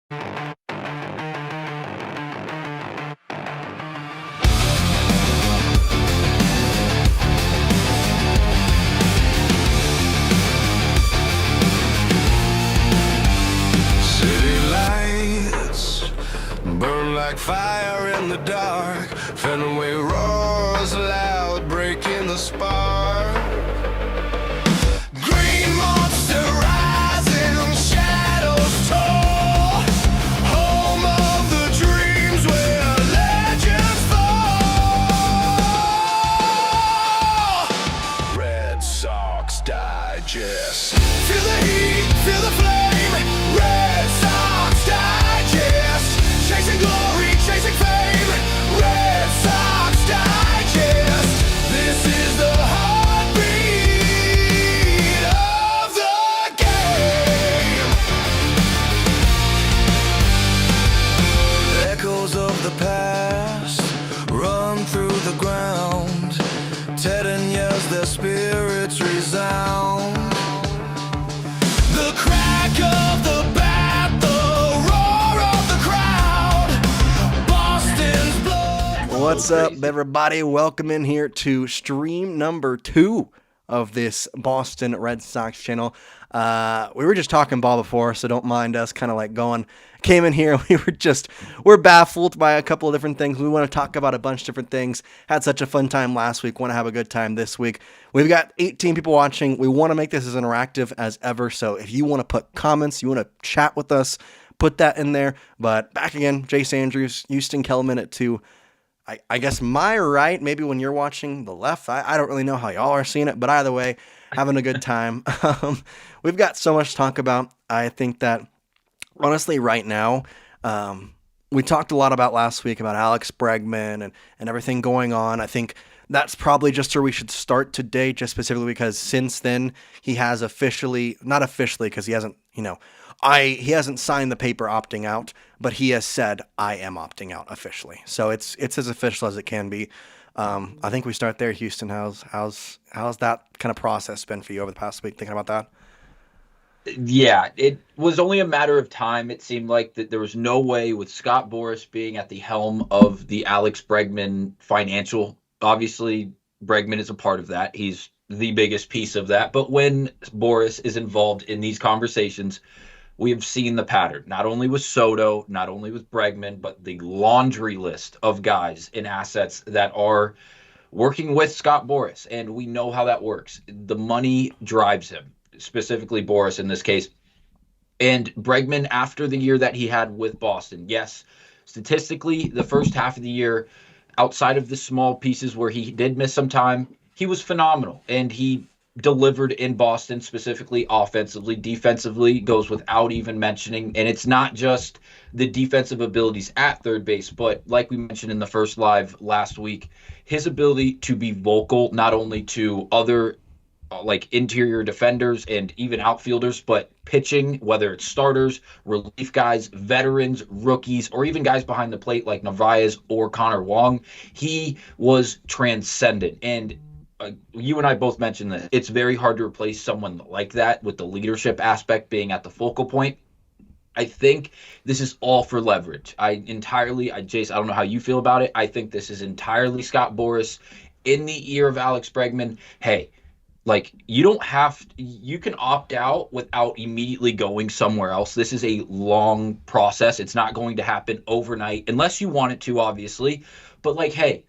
Burn like fire in the dark. Fenway roars loud, breaking the spark. Green monster rising, shadows tall. Home of the dreams where legends fall. Red Sox Digest. Feel the heat, feel the flame. Red Sox Digest. Chasing glory, chasing fame, Red Sox Digest. This is the heartbeat of the game. Echoes of the past run through the ground. Ted and yells, their spirits resound. The crack of the bat, the roar of the crowd. Boston's blood. What's up, everybody? Welcome in here to stream number 2 of this Boston Red Sox channel. We were just talking ball before, so don't mind us kind of like going. Came in here, we're baffled by a couple of different things. We want to talk about a bunch of different things. Had such a fun time last week. Want to have a good time this week. We've got 18 people watching. We want to make this as interactive as ever. So if you want to put comments, you want to chat with us, put that in there. But back again, Jace Andrews, Houston Kellman at 2. I guess my right, maybe when you're watching the left, I don't really know how y'all are seeing it, but either way, having a good time. We've got so much to talk about. I think that, honestly, right now, we talked a lot about last week about Alex Bregman and everything going on. I think that's probably just where we should start today, just specifically because since then, he has not officially, because he hasn't, he hasn't signed the paper opting out, but he has said, I am opting out officially. So it's as official as it can be. I think we start there. Houston, how's that kind of process been for you over the past week, thinking about that? Yeah, it was only a matter of time. It seemed like that there was no way with Scott Boras being at the helm of the Alex Bregman financial. Obviously, Bregman is a part of that. He's the biggest piece of that. But when Boras is involved in these conversations, we have seen the pattern, not only with Soto, not only with Bregman, but the laundry list of guys and assets that are working with Scott Boras. And we know how that works. The money drives him, specifically Boras in this case. And Bregman, after the year that he had with Boston, yes, statistically, the first half of the year, outside of the small pieces where he did miss some time, he was phenomenal. And he delivered in Boston, specifically offensively. Defensively goes without even mentioning. And it's not just the defensive abilities at third base, but like we mentioned in the first live last week, his ability to be vocal, not only to other like interior defenders and even outfielders, but pitching, whether it's starters, relief guys, veterans, rookies, or even guys behind the plate like Narvaez or Connor Wong, he was transcendent. And you and I both mentioned that it's very hard to replace someone like that, with the leadership aspect being at the focal point. I think this is all for leverage. Jace, I don't know how you feel about it. I think this is entirely Scott Boras in the ear of Alex Bregman. Hey, like, you can opt out without immediately going somewhere else. This is a long process. It's not going to happen overnight unless you want it to, obviously. But like, hey,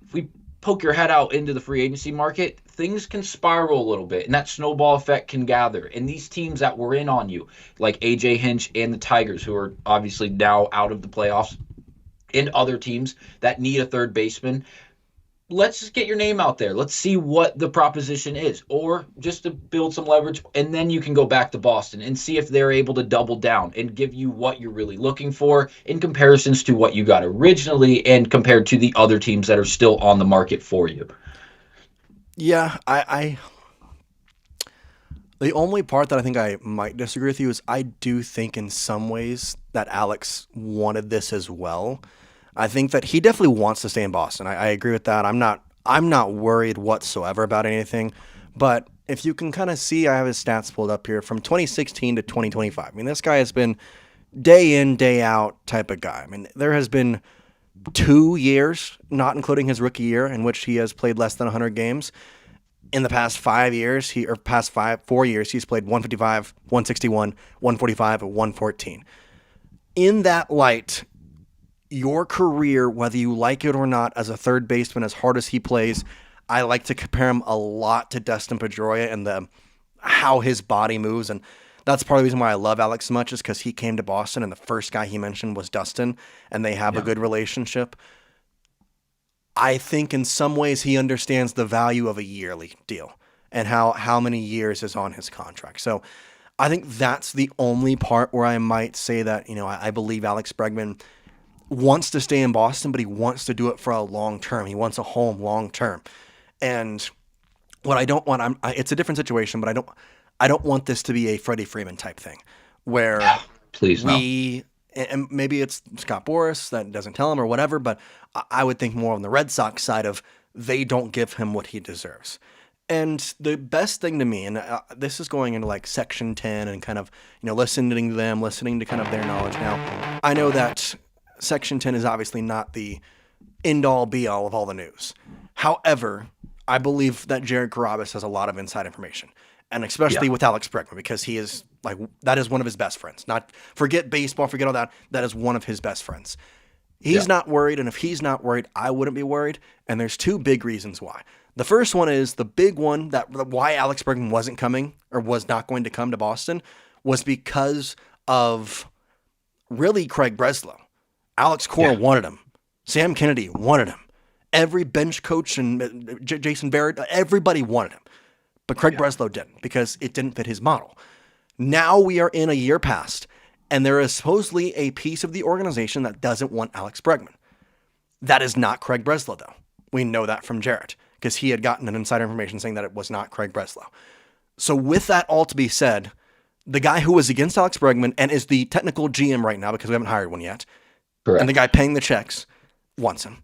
if we poke your head out into the free agency market, things can spiral a little bit, and that snowball effect can gather. And these teams that were in on you, like AJ Hinch and the Tigers, who are obviously now out of the playoffs, and other teams that need a third baseman, let's just get your name out there. Let's see what the proposition is, or just to build some leverage, and then you can go back to Boston and see if they're able to double down and give you what you're really looking for in comparisons to what you got originally and compared to the other teams that are still on the market for you. Yeah, the only part that I think I might disagree with you is I do think in some ways that Alex wanted this as well. I think that he definitely wants to stay in Boston. I agree with that. I'm not worried whatsoever about anything. But if you can kind of see, I have his stats pulled up here from 2016 to 2025. I mean, this guy has been day in, day out type of guy. I mean, there has been 2 years, not including his rookie year, in which he has played less than 100 games. In the past 4 years, he's played 155, 161, 145, and 114. In that light, your career, whether you like it or not, as a third baseman, as hard as he plays, I like to compare him a lot to Dustin Pedroia and how his body moves. And that's part of the reason why I love Alex so much, is because he came to Boston and the first guy he mentioned was Dustin, and they have a good relationship. I think in some ways he understands the value of a yearly deal and how many years is on his contract. So I think that's the only part where I might say that, I believe Alex Bregman wants to stay in Boston, but he wants to do it for a long term. He wants a home long term. And what I don't want, it's a different situation, but I don't want this to be a Freddie Freeman type thing where Please no. and maybe it's Scott Boras that doesn't tell him or whatever, but I would think more on the Red Sox side of they don't give him what he deserves. And the best thing to me, and this is going into like Section 10 and kind of, listening to them, listening to kind of their knowledge. Now, I know that Section 10 is obviously not the end-all, be-all of all the news. However, I believe that Jared Carrabis has a lot of inside information, and especially with Alex Bregman, because he is that is one of his best friends. Not forget baseball, forget all that. That is one of his best friends. He's not worried, and if he's not worried, I wouldn't be worried. And there's 2 big reasons why. The first one is the big one that why Alex Bregman wasn't coming or was not going to come to Boston was because of really Craig Breslow. Alex Cora wanted him. Sam Kennedy wanted him. Every bench coach and Jason Barrett, everybody wanted him. But Craig Breslow didn't because it didn't fit his model. Now we are in a year past, and there is supposedly a piece of the organization that doesn't want Alex Bregman. That is not Craig Breslow, though. We know that from Jarrett because he had gotten an insider information saying that it was not Craig Breslow. So with that all to be said, the guy who was against Alex Bregman and is the technical GM right now because we haven't hired one yet, Correct. And the guy paying the checks wants him.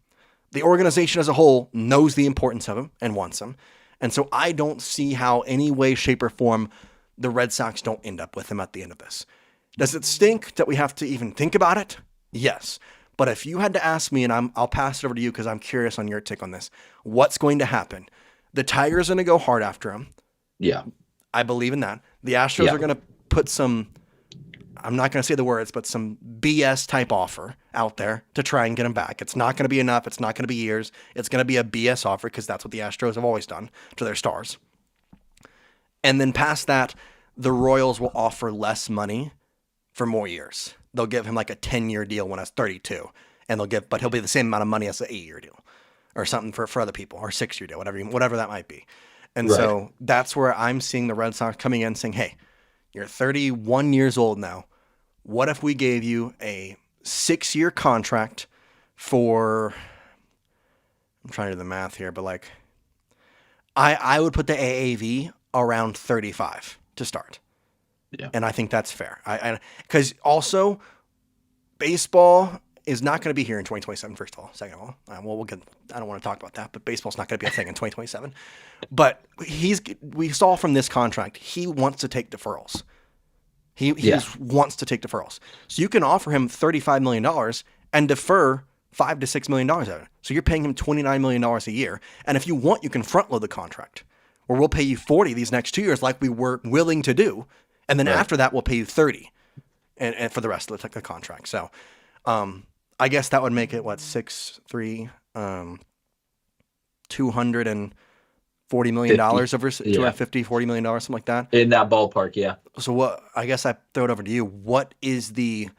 The organization as a whole knows the importance of him and wants him. And so I don't see how any way, shape, or form the Red Sox don't end up with him at the end of this. Does it stink that we have to even think about it? Yes. But if you had to ask me, and I'll pass it over to you because I'm curious on your take on this, what's going to happen? The Tigers are going to go hard after him. Yeah. I believe in that. The Astros are going to put some, I'm not going to say the words, but some BS type offer out there to try and get him back. It's not going to be enough. It's not going to be years. It's going to be a BS offer because that's what the Astros have always done to their stars. And then past that, the Royals will offer less money for more years. They'll give him like a 10-year deal when he's 32, and but he'll be the same amount of money as an 8-year deal or something for other people, or 6-year deal, whatever that might be. And so that's where I'm seeing the Red Sox coming in saying, hey, you're 31 years old now. What if we gave you a 6-year contract for, I'm trying to do the math here, but like, I would put the AAV around 35 to start. Yeah. And I think that's fair. Because also, baseball is not going to be here in 2027, first of all. Second of all, we'll get, I don't want to talk about that, but baseball's not going to be a thing in 2027. But we saw from this contract, he wants to take deferrals. He wants to take deferrals. So you can offer him $35 million and defer $5 to $6 million of it. So you're paying him $29 million a year. And if you want, you can front load the contract, where we'll pay you 40 these next 2 years like we were willing to do. And then after that, we'll pay you 30 and for the rest of the contract. So I guess that would make it, what, 6-3, $240 million over $250-$40 million, something like that. In that ballpark, yeah. So what? I guess I throw it over to you. What is the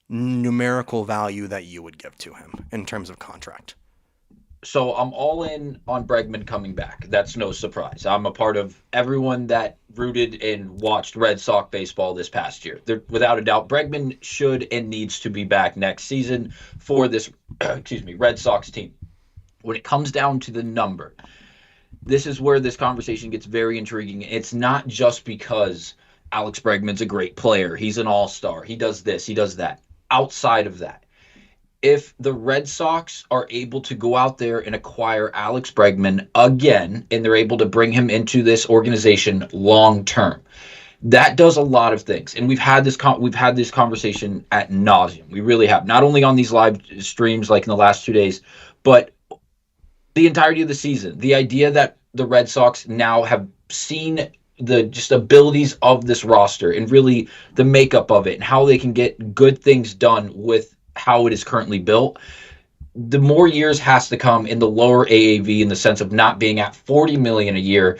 numerical value that you would give to him in terms of contract? So I'm all in on Bregman coming back. That's no surprise. I'm a part of everyone that rooted and watched Red Sox baseball this past year. Without a doubt, Bregman should and needs to be back next season for this Red Sox team. When it comes down to the number, this is where this conversation gets very intriguing. It's not just because Alex Bregman's a great player. He's an all-star. He does this. He does that. Outside of that, if the Red Sox are able to go out there and acquire Alex Bregman again, and they're able to bring him into this organization long term, That does a lot of things, and we've had this conversation at nauseum. We really have, not only on these live streams like in the last 2 days, but the entirety of the season. The idea that the Red Sox now have seen the just abilities of this roster and really the makeup of it and how they can get good things done with how it is currently built. The more years has to come in the lower AAV, in the sense of not being at 40 million a year,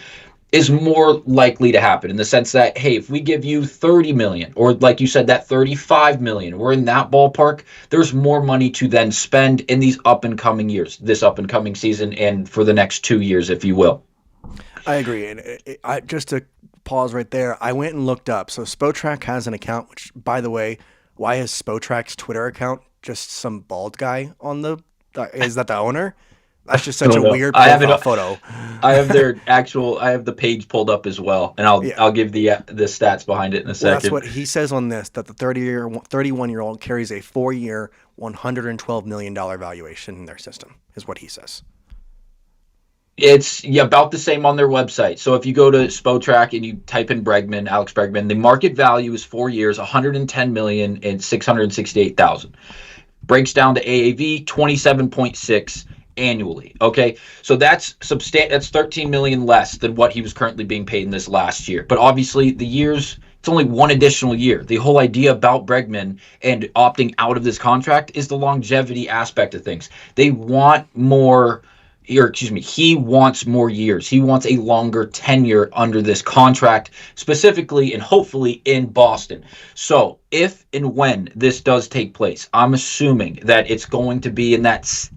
is more likely to happen, in the sense that, hey, if we give you 30 million, or like you said, that 35 million, we're in that ballpark, there's more money to then spend in these up and coming years, this up and coming season, and for the next 2 years, if you will. I agree. And just to pause right there, I went and looked up. So Spotrac has an account, which, by the way, why is Spotrac's Twitter account just some bald guy on the, is that the owner? That's just such a weird profile photo. I have the page pulled up as well, and I'll give the stats behind it in a second. That's what he says on this, that the 31-year-old carries a 4-year, $112 million valuation in their system, is what he says. It's about the same on their website. So if you go to Spotrac and you type in Bregman, Alex Bregman, the market value is 4 years, $110,668,000. Breaks down to AAV 27.6 annually. Okay, so that's 13 million less than what he was currently being paid in this last year. But obviously, the years, it's only one additional year. The whole idea about Bregman and opting out of this contract is the longevity aspect of things. They want more. He wants more years. He wants a longer tenure under this contract, specifically and hopefully in Boston. So if and when this does take place, I'm assuming that it's going to be in that,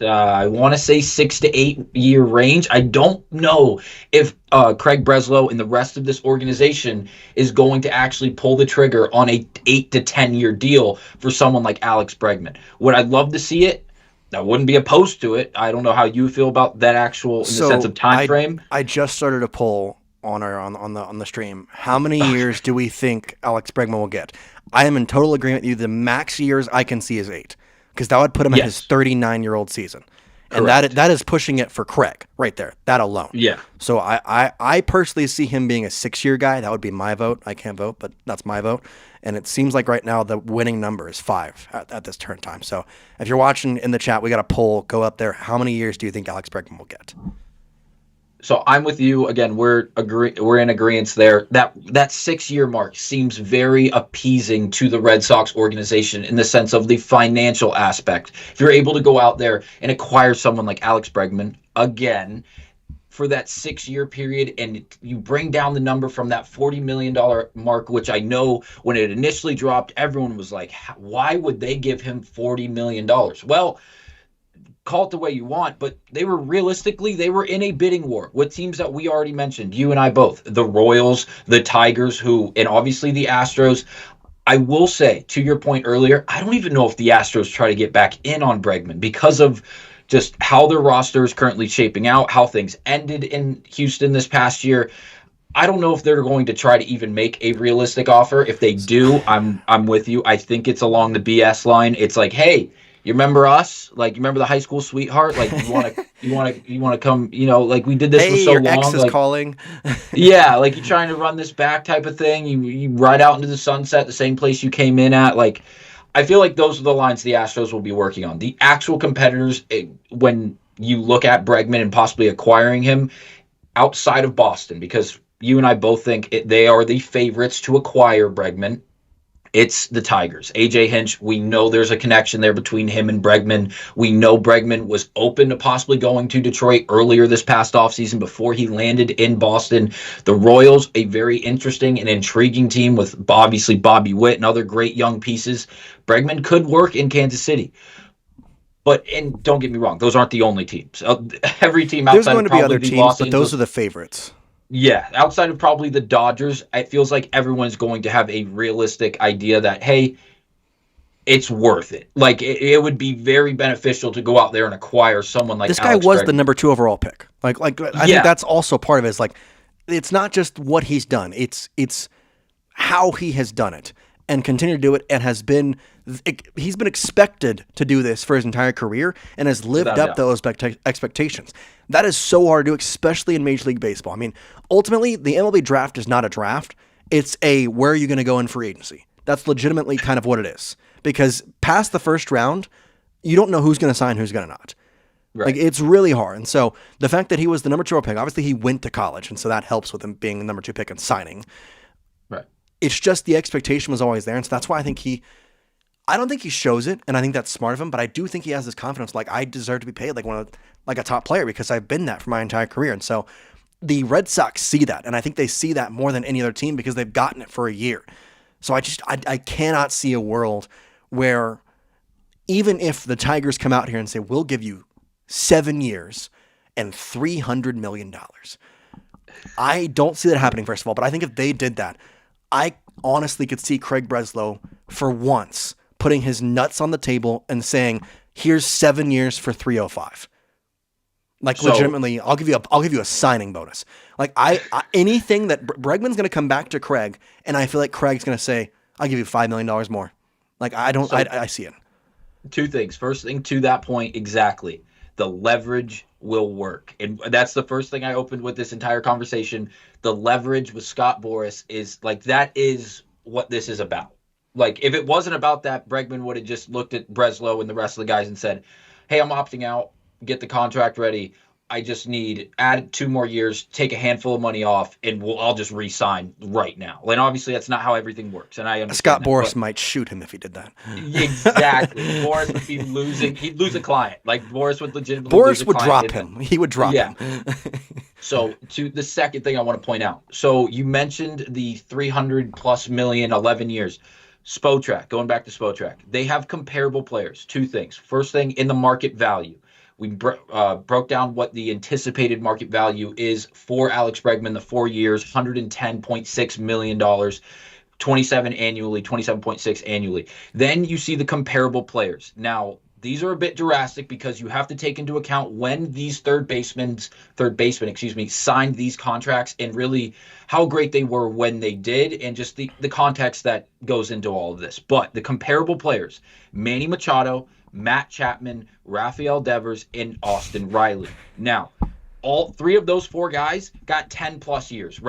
I want to say 6 to 8 year range. I don't know if Craig Breslow and the rest of this organization is going to actually pull the trigger on a 8 to 10 year deal for someone like Alex Bregman. Would I love to see it? I wouldn't be opposed to it. I don't know how you feel about that in the sense of time frame. I just started a poll on the stream. How many years do we think Alex Bregman will get? I am in total agreement with you. The max years I can see is 8, because that would put him at his 39-year-old season. And that is pushing it for Craig right there, that alone. Yeah. So I personally see him being a 6-year guy. That would be my vote. I can't vote, but that's my vote. And it seems like right now the winning number is 5 at this turn time. So if you're watching in the chat, we got a poll. Go up there. How many years do you think Alex Bregman will get? So I'm with you again. We're in agreement there. That 6-year mark seems very appeasing to the Red Sox organization in the sense of the financial aspect. If you're able to go out there and acquire someone like Alex Bregman again for that 6-year period, and you bring down the number from that $40 million mark, which I know when it initially dropped, everyone was like, why would they give him $40 million? Well, call it the way you want, but they were in a bidding war with teams that we already mentioned, you and I both, the Royals, the Tigers, and obviously the Astros. I will say, to your point earlier, I don't even know if the Astros try to get back in on Bregman because of just how their roster is currently shaping out, how things ended in Houston this past year. I don't know if they're going to try to even make a realistic offer. If they do, I'm with you. I think it's along the BS line. It's like, hey, you remember us? Like, you remember the high school sweetheart? Like, you want to come? Like we did this for so your long. Ex is calling. Yeah, like you're trying to run this back type of thing. You ride out into the sunset, the same place you came in at. Like, I feel like those are the lines the Astros will be working on. The actual competitors, when you look at Bregman and possibly acquiring him outside of Boston, because you and I both think they are the favorites to acquire Bregman. It's the Tigers. AJ Hinch, we know there's a connection there between him and Bregman. We know Bregman was open to possibly going to Detroit earlier this past offseason before he landed in Boston. The Royals, a very interesting and intriguing team with obviously Bobby Witt and other great young pieces. Bregman could work in Kansas City. And don't get me wrong, those aren't the only teams. Every team outside there's going of to be other the teams, but those are the favorites. Yeah, outside of probably the Dodgers, it feels like everyone's going to have a realistic idea that, hey, it's worth it. Like, it would be very beneficial to go out there and acquire someone like this Alex guy was Bregman. the number 2 overall pick. I think that's also part of it. Is like, it's not just what he's done; it's how he has done it. and continue to do it, and he's been expected to do this for his entire career and has lived Without a up to doubt. those expectations. That is so hard to do, especially in Major League Baseball. I mean, ultimately, the MLB draft is not a draft. It's a where are you going to go in free agency. That's legitimately kind of what it is. Because past the first round, you don't know who's going to sign, who's going to not. Right. Like, it's really hard. And so the fact that he was the number 2 pick, obviously he went to college, and so that helps with him being the number 2 pick and signing. Right. It's just the expectation was always there. And so that's why I don't think he shows it, and I think that's smart of him, but I do think he has this confidence, like, I deserve to be paid like a top player because I've been that for my entire career. And so the Red Sox see that, and I think they see that more than any other team because they've gotten it for a year. So I cannot see a world where even if the Tigers come out here and say, we'll give you 7 years and $300 million. I don't see that happening, first of all, but I think if they did that, I honestly could see Craig Breslow for once putting his nuts on the table and saying, here's 7 years for 305. Like, legitimately, I'll give you a signing bonus. Like, I anything that Bregman's going to come back to Craig, and I feel like Craig's going to say, I'll give you $5 million more. Like, I see it. Two things. First thing, to that point, exactly. The leverage will work. And that's the first thing I opened with this entire conversation. The leverage with Scott Boras is like, that is what this is about. Like, if it wasn't about that, Bregman would have just looked at Breslow and the rest of the guys and said, hey, I'm opting out, get the contract ready. I just need add 2 more years, take a handful of money off, and I'll just re-sign right now. And obviously, that's not how everything works. And I understand Scott that, Boras might shoot him if he did that. Exactly. Boras would be losing. He'd lose a client. Like, Boras would legitimately lose a Boras would client. drop him. He would drop him. So, to the second thing I want to point out. So, you mentioned the 300 plus million, 11 years. Spotrac, going back to Spotrac, they have comparable players. 2 things. First thing, in the market value. We broke down what the anticipated market value is for Alex Bregman, the 4 years, $110.6 million, 27 annually, 27.6 annually. Then you see the comparable players. Now, these are a bit drastic because you have to take into account when these third basemen, signed these contracts and really how great they were when they did and just the context that goes into all of this. But the comparable players, Manny Machado, Matt Chapman, Rafael Devers, and Austin Riley. Now, all 3 of those 4 guys got 10 plus years.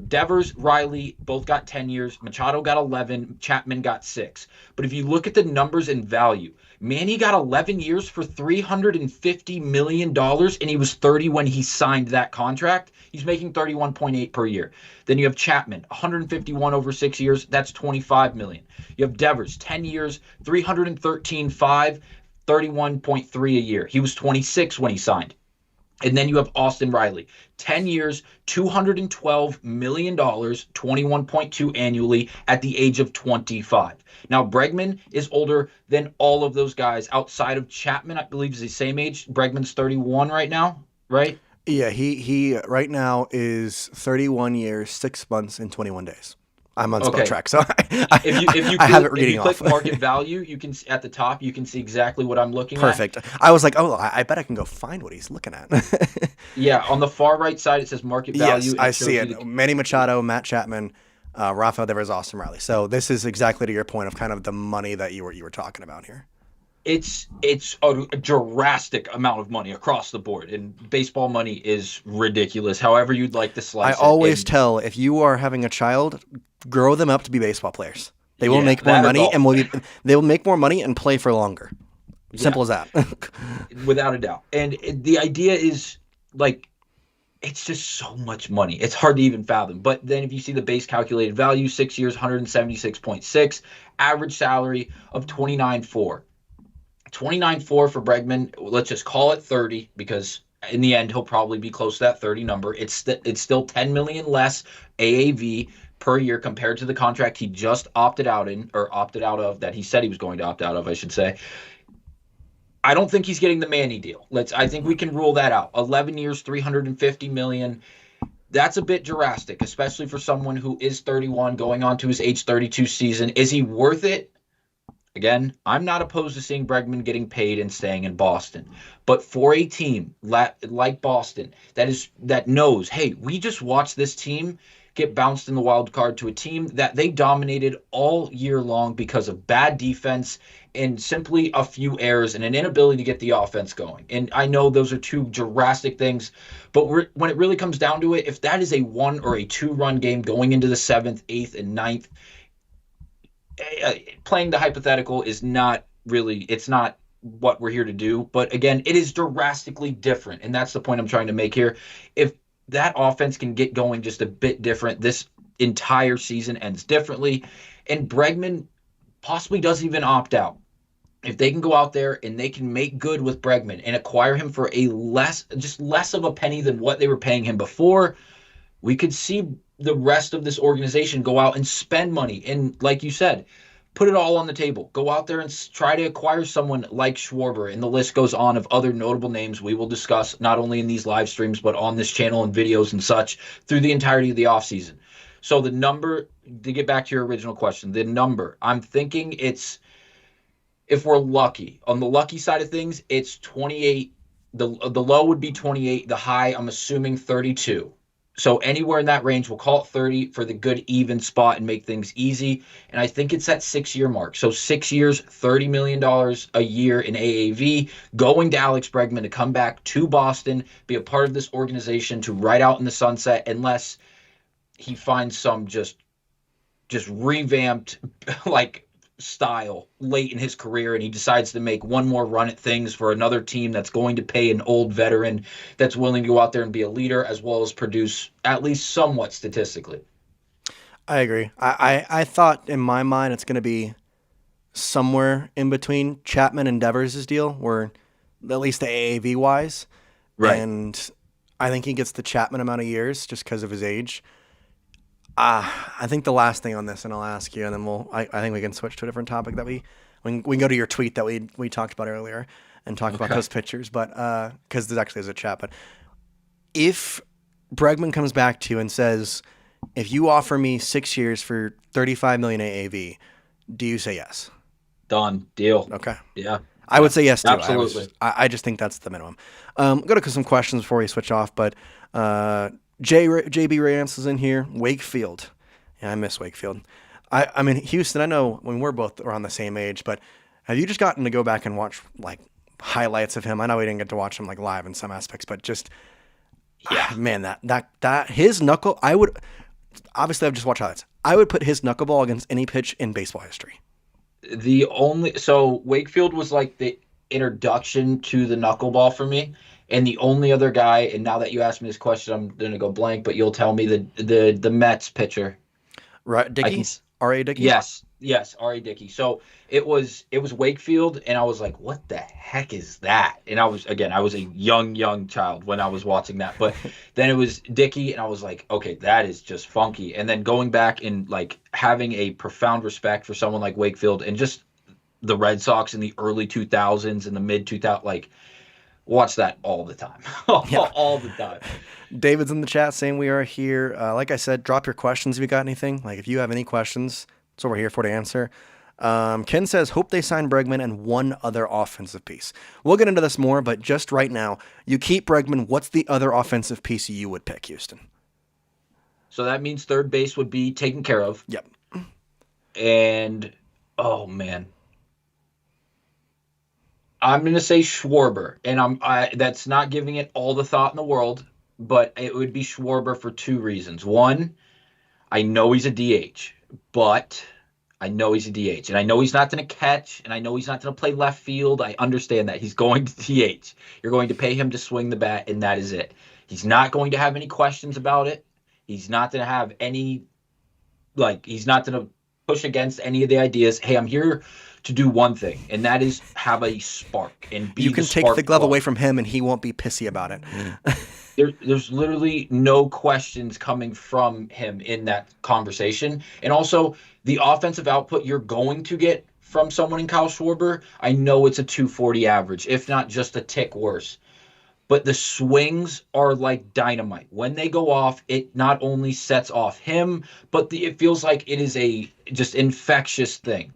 Devers, Riley both got 10 years. Machado got 11. Chapman got 6. But if you look at the numbers and value, Manny got 11 years for $350 million, and he was 30 when he signed that contract. He's making 31.8 per year. Then you have Chapman, 151 over 6 years. That's 25 million. You have Devers, 10 years, 313.5, 31.3 a year. He was 26 when he signed. And then you have Austin Riley, 10 years, $212 million, 21.2 annually at the age of 25. Now, Bregman is older than all of those guys outside of Chapman. I believe is the same age. Bregman's 31 right now, right? Yeah, he right now is 31 years, 6 months, and 21 days. I'm on Spotrac, so I have it reading off. If you click market value, you can at the top, you can see exactly what I'm looking at. Perfect. I was like, oh, I bet I can go find what he's looking at. Yeah, on the far right side, it says market value. Yes, I see it. Manny Machado, Matt Chapman, Rafael Devers, Austin Riley. So this is exactly to your point of kind of the money that you were talking about here. It's a drastic amount of money across the board, and baseball money is ridiculous. However you'd like to slice it. I always tell, if you are having a child, grow them up to be baseball players. They will make more money, and they will make more money and play for longer. Simple as that. Without a doubt. And the idea is, like, it's just so much money. It's hard to even fathom. But then if you see the base calculated value, 6 years, 176.6, average salary of 29.4. 29.4 for Bregman. Let's just call it 30 because in the end he'll probably be close to that 30 number. It's still 10 million less AAV per year compared to the contract he just opted out of that he said he was going to opt out of, I should say. I don't think he's getting the Manny deal. I think we can rule that out. 11 years, 350 million. That's a bit drastic, especially for someone who is 31 going on to his age 32 season. Is he worth it? Again, I'm not opposed to seeing Bregman getting paid and staying in Boston. But for a team like Boston that knows, hey, we just watched this team get bounced in the wild card to a team that they dominated all year long because of bad defense and simply a few errors and an inability to get the offense going. And I know those are two drastic things, but when it really comes down to it, if that is a 1 or a 2-run game going into the 7th, 8th, and 9th, playing the hypothetical is not really, it's not what we're here to do. But again, it is drastically different. And that's the point I'm trying to make here. If that offense can get going just a bit different, this entire season ends differently. And Bregman possibly doesn't even opt out. If they can go out there and they can make good with Bregman and acquire him for less of a penny than what they were paying him before, we could see the rest of this organization go out and spend money. And like you said, put it all on the table. Go out there and try to acquire someone like Schwarber. And the list goes on of other notable names we will discuss not only in these live streams, but on this channel and videos and such through the entirety of the offseason. So the number, to get back to your original question, the number, I'm thinking it's, if we're lucky, on the lucky side of things, it's 28. The low would be 28. The high, I'm assuming 32. So anywhere in that range, we'll call it 30 for the good even spot and make things easy. And I think it's that 6-year mark. So 6 years, $30 million a year in AAV, going to Alex Bregman to come back to Boston, be a part of this organization to ride out in the sunset, unless he finds some just revamped like style late in his career and he decides to make one more run at things for another team that's going to pay an old veteran that's willing to go out there and be a leader as well as produce at least somewhat statistically. I agree. I thought in my mind it's going to be somewhere in between Chapman and Devers' deal, where at least the AAV wise. Right. And I think he gets the Chapman amount of years just because of his age. I think the last thing on this, and I'll ask you, and then I think we can switch to a different topic that we can go to your tweet that we talked about earlier and talk about those pitchers, but because there's actually a chat. But if Bregman comes back to you and says, if you offer me 6 years for $35 million AAV, do you say yes? Done. Deal. Okay. Yeah. I would say yes too. Absolutely. I just think that's the minimum. Go to some questions before we switch off, but JB Rance is in here. Wakefield. Yeah, I miss Wakefield. I mean, Houston, I know when we're both around the same age, but have you just gotten to go back and watch like highlights of him? I know we didn't get to watch him like live in some aspects, but just, man, that his knuckle, obviously I've just watched highlights. I would put his knuckleball against any pitch in baseball history. So Wakefield was like the introduction to the knuckleball for me. And the only other guy, and now that you asked me this question, I'm going to go blank, but you'll tell me the Mets pitcher. Right, Dickey? R.A. Dickey? Yes, R.A. Dickey. So it was Wakefield, and I was like, what the heck is that? And I was a young child when I was watching that. But then it was Dickey, and I was like, okay, that is just funky. And then going back and like having a profound respect for someone like Wakefield and just the Red Sox in the early 2000s and the mid 2000s, like, watch that all the time. All the time. David's in the chat saying we are here. Like I said, drop your questions if you got anything. Like if you have any questions, that's what we're here for to answer. Ken says, hope they sign Bregman and one other offensive piece. We'll get into this more, but just right now, you keep Bregman. What's the other offensive piece you would pick, Houston? So that means third base would be taken care of. Yep. And, oh, man. I'm going to say Schwarber, and that's not giving it all the thought in the world, but it would be Schwarber for two reasons. One, I know he's a DH, but I know he's a DH, and I know he's not going to catch, and I know he's not going to play left field. I understand that. He's going to DH. You're going to pay him to swing the bat, and that is it. He's not going to have any questions about it. He's not going to have any, he's not going to push against any of the ideas. Hey, I'm here to do one thing, and that is have a spark and be. You can take the glove away from him, and he won't be pissy about it. There's literally no questions coming from him in that conversation, and also the offensive output you're going to get from someone in Kyle Schwarber. I know it's a 240 average, if not just a tick worse. But the swings are like dynamite. When they go off, it not only sets off him, but it feels like it is a just infectious thing.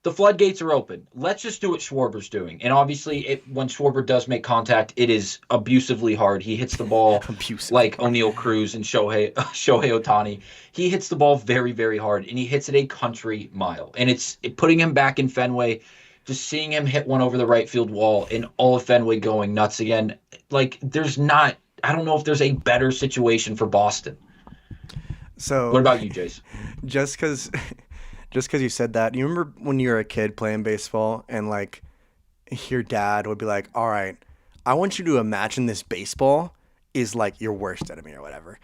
The the floodgates are open. Let's just do what Schwarber's doing. And obviously, when Schwarber does make contact, it is abusively hard. He hits the ball like O'Neal Cruz and Shohei Ohtani. He hits the ball very, very hard, and he hits it a country mile. And it's putting him back in Fenway, just seeing him hit one over the right field wall, and all of Fenway going nuts again. Like, I don't know if there's a better situation for Boston. So, what about you, Jace? Just because you said that, you remember when you were a kid playing baseball and like your dad would be like, all right, I want you to imagine this baseball is like your worst enemy or whatever.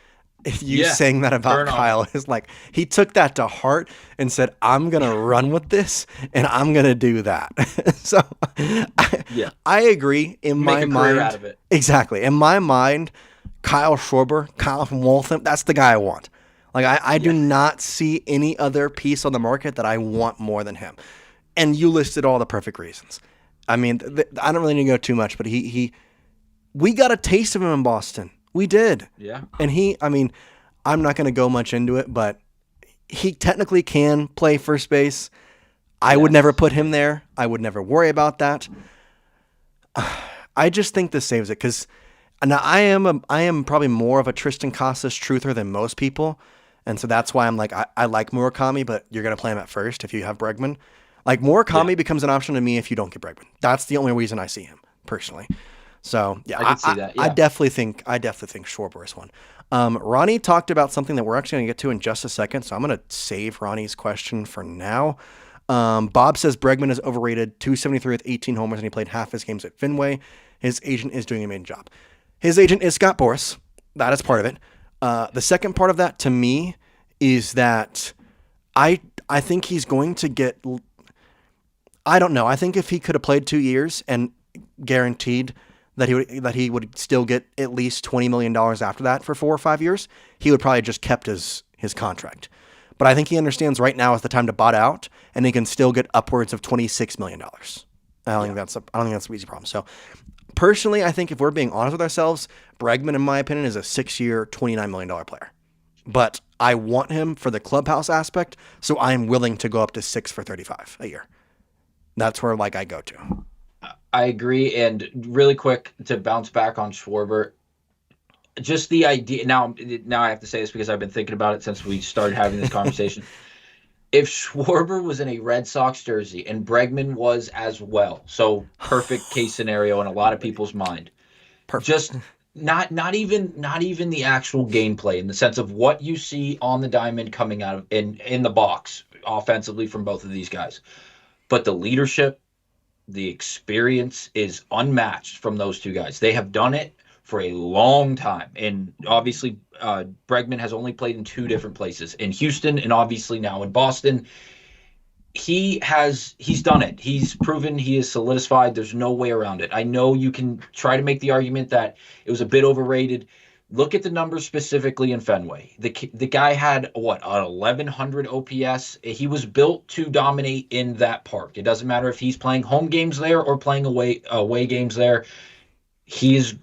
If you saying that about Kyle is like, he took that to heart and said, I'm going to run with this and I'm going to do that. So I agree in my mind. Out of it. Exactly. In my mind, Kyle Schwarber, Kyle from Waltham, that's the guy I want. Like, I do not see any other piece on the market that I want more than him. And you listed all the perfect reasons. I mean, I don't really need to go too much, but we got a taste of him in Boston. We did. Yeah. And I'm not going to go much into it, but he technically can play first base. I would never put him there. I would never worry about that. I just think this saves it because now I am probably more of a Tristan Casas truther than most people. And so that's why I'm like, I like Murakami, but you're going to play him at first if you have Bregman. Like, Murakami becomes an option to me if you don't get Bregman. That's the only reason I see him personally. So yeah, I can see that. Yeah. I definitely think Schwarber is one. Ronnie talked about something that we're actually going to get to in just a second, so I'm going to save Ronnie's question for now. Bob says Bregman is overrated, 273 with 18 homers, and he played half his games at Fenway. His agent is doing a main job. His agent is Scott Boras. That is part of it. The second part of that to me is that I think he's going to get. I don't know. I think if he could have played 2 years and guaranteed that he would still get at least $20 million after that for 4 or 5 years, he would probably just kept his contract. But I think he understands right now is the time to bot out, and he can still get upwards of $26 million. I don't think that's an easy problem. So personally, I think if we're being honest with ourselves, Bregman, in my opinion, is a 6-year, $29 million player. But I want him for the clubhouse aspect, so I am willing to go up to 6 for $35 a year. That's where I go to. I agree. And really quick to bounce back on Schwarber, just the idea. Now I have to say this because I've been thinking about it since we started having this conversation. If Schwarber was in a Red Sox jersey and Bregman was as well, so perfect case scenario in a lot of people's mind. Perfect. Just not even the actual gameplay in the sense of what you see on the diamond coming out of in the box offensively from both of these guys. But the leadership, the experience is unmatched from those two guys. They have done it for a long time. And obviously, Bregman has only played in 2 different places, in Houston and obviously now in Boston. He's done it. He's proven he is solidified. There's no way around it. I know you can try to make the argument that it was a bit overrated. Look at the numbers specifically in Fenway. The guy had, an 1,100 OPS. He was built to dominate in that park. It doesn't matter if he's playing home games there or playing away games there. He's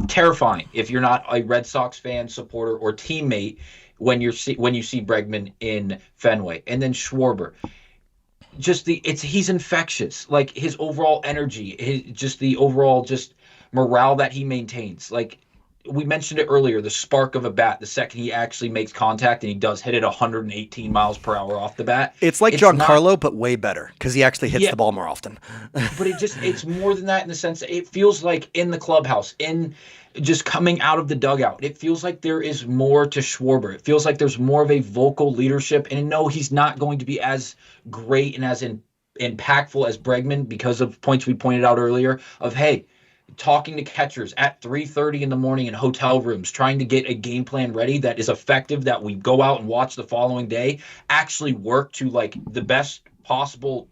terrifying if you're not a Red Sox fan, supporter, or teammate when you see Bregman in Fenway. And then Schwarber. He's infectious. Like, his overall energy, the overall morale that he maintains. Like, we mentioned it earlier, the spark of a bat the second he actually makes contact, and he does hit it 118 miles per hour off the bat. It's like Giancarlo, but way better because he actually hits the ball more often. But it's more than that in the sense that it feels like in the clubhouse, in just coming out of the dugout, it feels like there is more to Schwarber. It feels like there's more of a vocal leadership. And no, he's not going to be as great and as impactful as Bregman because of points we pointed out earlier of, hey, talking to catchers at 3:30 in the morning in hotel rooms, trying to get a game plan ready that is effective, that we go out and watch the following day, actually work to the best possible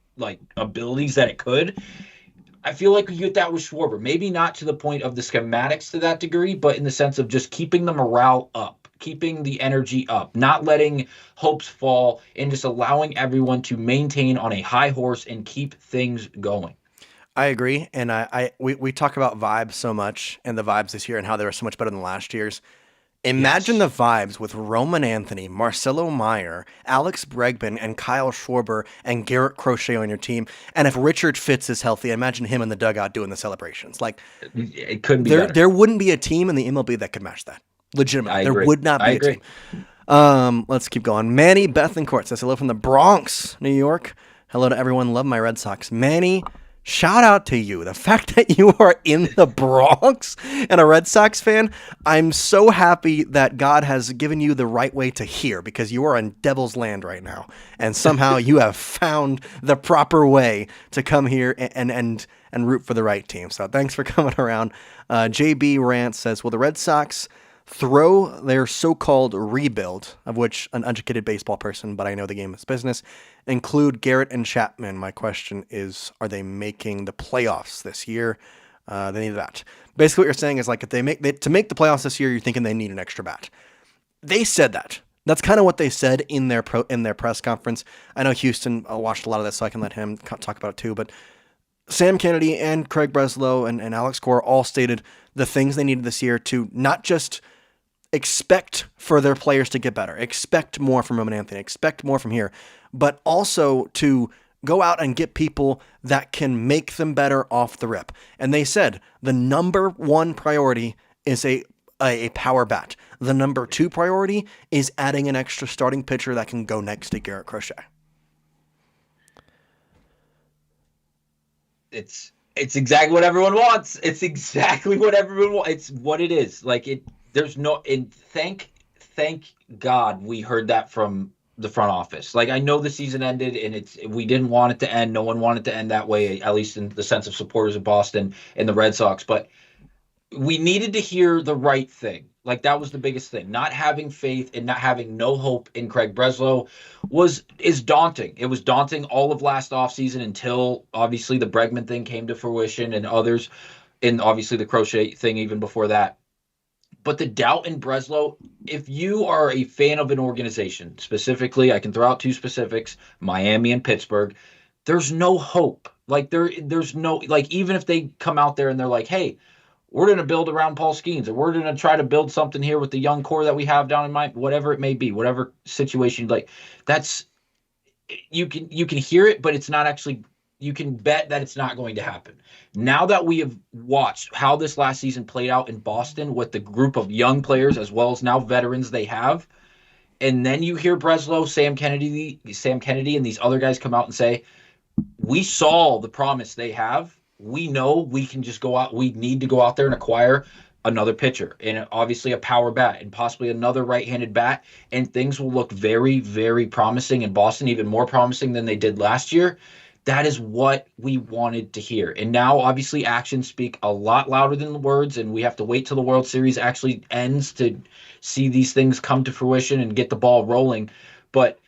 abilities that it could. I feel like we get that with Schwarber. Maybe not to the point of the schematics to that degree, but in the sense of just keeping the morale up, keeping the energy up, not letting hopes fall, and just allowing everyone to maintain on a high horse and keep things going. I agree, and we talk about vibes so much, and the vibes this year and how they were so much better than last year's. Imagine Yes. the vibes with Roman Anthony, Marcelo Meyer, Alex Bregman, and Kyle Schwarber and Garrett Crochet on your team. And if Richard Fitz is healthy, imagine him in the dugout doing the celebrations. Like It couldn't be better. there wouldn't be a team in the MLB that could match that. Legitimately, I there agree. would not I be a agree. team. Let's keep going. Manny Bethencourt says hello from the Bronx, New York. Hello to everyone. Love my Red Sox. Manny, shout out to you. The fact that you are in the Bronx and a Red Sox fan, I'm so happy that God has given you the right way to hear, because you are in Devil's Land right now, and somehow you have found the proper way to come here and root for the right team. So thanks for coming around. JB Rant says, will the Red Sox throw their so-called rebuild, of which an uneducated baseball person, but I know the game is business, include Garrett and Chapman? My question is, are they making the playoffs this year? They need that. Basically what you're saying is, like, if to make the playoffs this year, you're thinking they need an extra bat. They said that. That's kind of what they said in their press conference. I know Houston watched a lot of this, so I can let him talk about it too, but Sam Kennedy and Craig Breslow and Alex Cora all stated the things they needed this year to not just expect for their players to get better, expect more from Roman Anthony, expect more from here, but also to go out and get people that can make them better off the rip. And they said the number one priority is a power bat. The number two priority is adding an extra starting pitcher that can go next to Garrett Crochet. It's exactly what everyone wants. It's exactly what everyone wants. It's what it is. Like, it. There's no. And thank God we heard that from the front office. Like, I know the season ended, and we didn't want it to end. No one wanted to end that way, at least in the sense of supporters of Boston and the Red Sox. But we needed to hear the right thing. Like, that was the biggest thing. Not having faith and not having no hope in Craig Breslow is daunting. It was daunting all of last offseason until obviously the Bregman thing came to fruition and others, and obviously the Crochet thing even before that. But the doubt in Breslow, if you are a fan of an organization, specifically, I can throw out two specifics, Miami and Pittsburgh, there's no hope. Like, there's no, like, even if they come out there and they're like, hey, we're going to build around Paul Skeens, or we're going to try to build something here with the young core that we have down in mind, whatever it may be, whatever situation, like, that's, you can hear it, but it's not actually, you can bet that it's not going to happen. Now that we have watched how this last season played out in Boston with the group of young players as well as now veterans they have, and then you hear Breslow, Sam Kennedy, and these other guys come out and say, we saw the promise they have. We know we can just go out. We need to go out there and acquire another pitcher and obviously a power bat and possibly another right-handed bat, and things will look very, very promising in Boston, even more promising than they did last year. That is what we wanted to hear. And now, obviously, actions speak a lot louder than the words, and we have to wait till the World Series actually ends to see these things come to fruition and get the ball rolling. But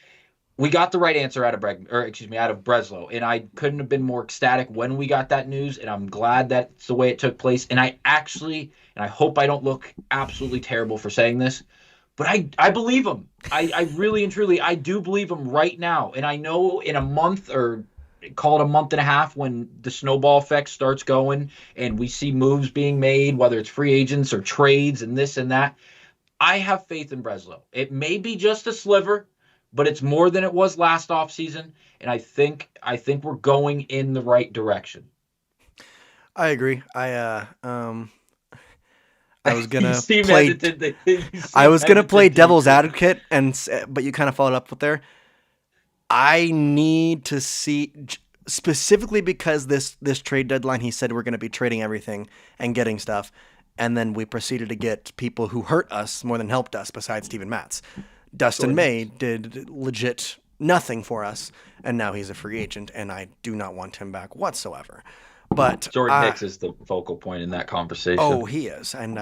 we got the right answer out of Breslow, and I couldn't have been more ecstatic when we got that news, and I'm glad that's the way it took place. And I hope I don't look absolutely terrible for saying this, but I believe him. I really and truly, I do believe him right now. And I know in a month, or call it a month and a half, when the snowball effect starts going and we see moves being made, whether it's free agents or trades and this and that, I have faith in Breslow. It may be just a sliver, but it's more than it was last offseason, and I think we're going in the right direction. I agree. I was gonna play devil's advocate, but you kind of followed up with there. I need to see, specifically because this trade deadline, he said we're going to be trading everything and getting stuff, and then we proceeded to get people who hurt us more than helped us, besides Steven Matz. Dustin May did legit nothing for us, and now he's a free agent, and I do not want him back whatsoever. But Jordan Hicks is the focal point in that conversation. Oh, he is. And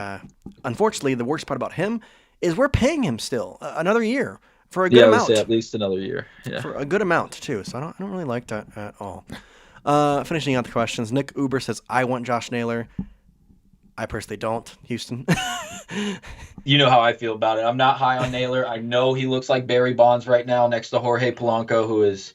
unfortunately, the worst part about him is we're paying him still another year for a good amount. Yeah, at least another year. Yeah. For a good amount, too. So I don't really like that at all. Finishing out the questions, Nick Uber says, I want Josh Naylor. I personally don't, Houston. You know how I feel about it. I'm not high on Naylor. I know he looks like Barry Bonds right now next to Jorge Polanco, who is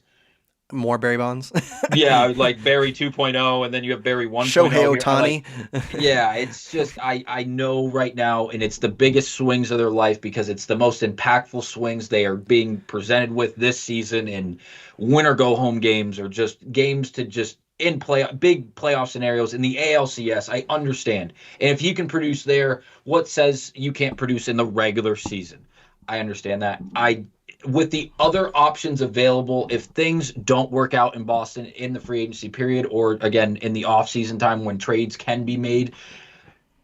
More Barry Bonds. Yeah, like Barry 2.0, and then you have Barry 1.0. Shohei Here. Ohtani. Yeah, it's just I know right now, and it's the biggest swings of their life because it's the most impactful swings they are being presented with this season, and win or go home games, or just games to just in play big playoff scenarios in the ALCS. I understand, and if you can produce there, what says you can't produce in the regular season? I understand that. With the other options available, if things don't work out in Boston in the free agency period, or again in the offseason time when trades can be made,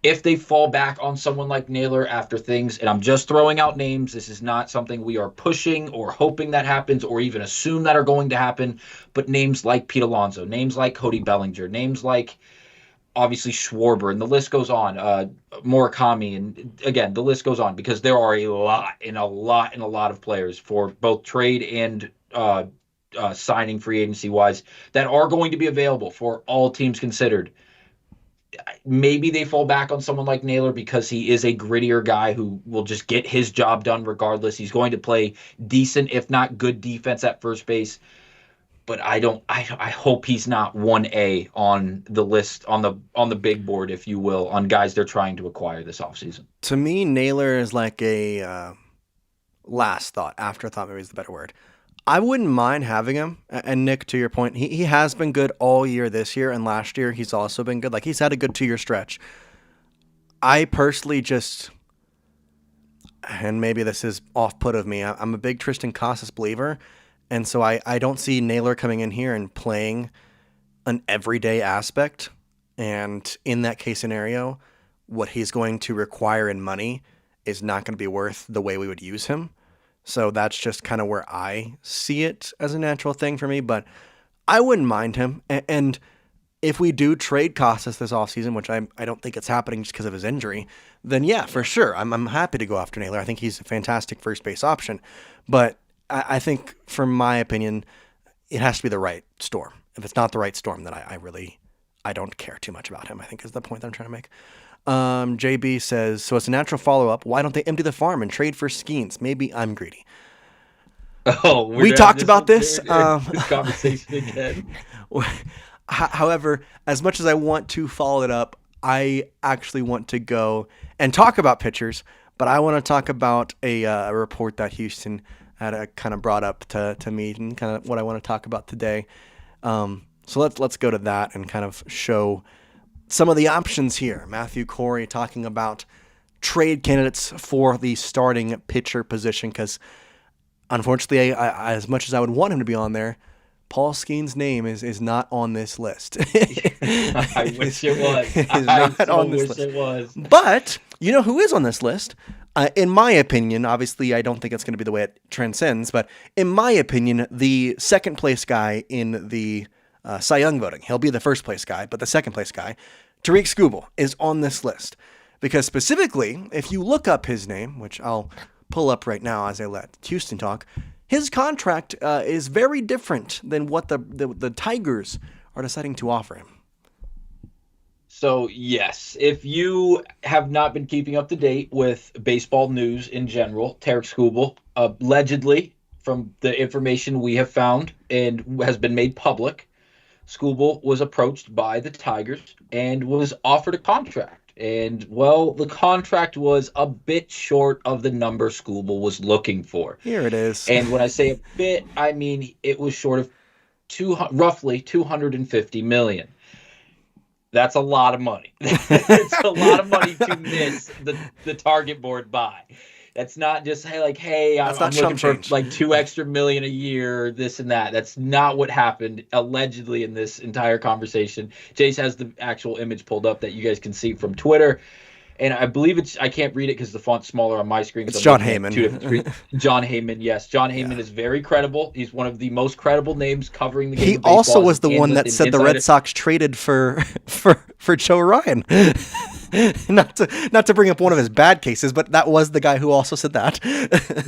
if they fall back on someone like Naylor after things, and I'm just throwing out names, this is not something we are pushing or hoping that happens or even assume that are going to happen, but names like Pete Alonso, names like Cody Bellinger, names like obviously Schwarber, and the list goes on. Murakami, and again, the list goes on because there are a lot of players for both trade and signing free agency wise that are going to be available for all teams considered. Maybe they fall back on someone like Naylor because he is a grittier guy who will just get his job done regardless. He's going to play decent, if not good, defense at first base. But I hope he's not 1A on the list, on the big board, if you will, on guys they're trying to acquire this offseason. To me, Naylor is like a last thought, afterthought maybe is the better word. I wouldn't mind having him. And Nick, to your point, he has been good all year this year, and last year he's also been good. Like, he's had a good 2-year stretch. I personally just, and maybe this is off-put of me, I'm a big Tristan Casas believer. And so I don't see Naylor coming in here and playing an everyday aspect. And in that case scenario, what he's going to require in money is not going to be worth the way we would use him. So that's just kind of where I see it as a natural thing for me. But I wouldn't mind him. And if we do trade Casas this offseason, which I don't think it's happening just because of his injury, then yeah, for sure. I'm happy to go after Naylor. I think he's a fantastic first base option. But I think, from my opinion, it has to be the right storm. If it's not the right storm, then I don't care too much about him, I think is the point that I'm trying to make. JB says, so it's a natural follow-up. Why don't they empty the farm and trade for Skeens? Maybe I'm greedy. Oh, we talked about this. This conversation again. However, as much as I want to follow it up, I actually want to go and talk about pitchers, but I want to talk about a report that Houston had kind of brought up to me, and kind of what I want to talk about today. So let's go to that and kind of show some of the options here. Matthew Corey talking about trade candidates for the starting pitcher position, because unfortunately, I, as much as I would want him to be on there, Paul Skeens' name is not on this list. I wish it was. It was. But you know who is on this list? In my opinion, obviously, I don't think it's going to be the way it transcends, but in my opinion, the second place guy in the Cy Young voting, he'll be the first place guy, but the second place guy, Tarik Skubal, is on this list. Because specifically, if you look up his name, which I'll pull up right now as I let Houston talk, his contract is very different than what the Tigers are deciding to offer him. So, yes, if you have not been keeping up to date with baseball news in general, Tarik Skubal, allegedly, from the information we have found and has been made public, Skubal was approached by the Tigers and was offered a contract. And, well, the contract was a bit short of the number Skubal was looking for. Here it is. And when I say a bit, I mean it was short of roughly $250 million. That's a lot of money. It's a lot of money to miss the target board by. That's not just I'm looking for like $2 extra million a year, this and that. That's not what happened allegedly in this entire conversation. Jace has the actual image pulled up that you guys can see from Twitter. And I believe I can't read it because the font's smaller on my screen. It's John Heyman. John Heyman, yes. John Heyman is very credible. He's one of the most credible names covering the game. He of baseball. also was the one that said the Red Sox traded for Joe Ryan. not to bring up one of his bad cases, but that was the guy who also said that.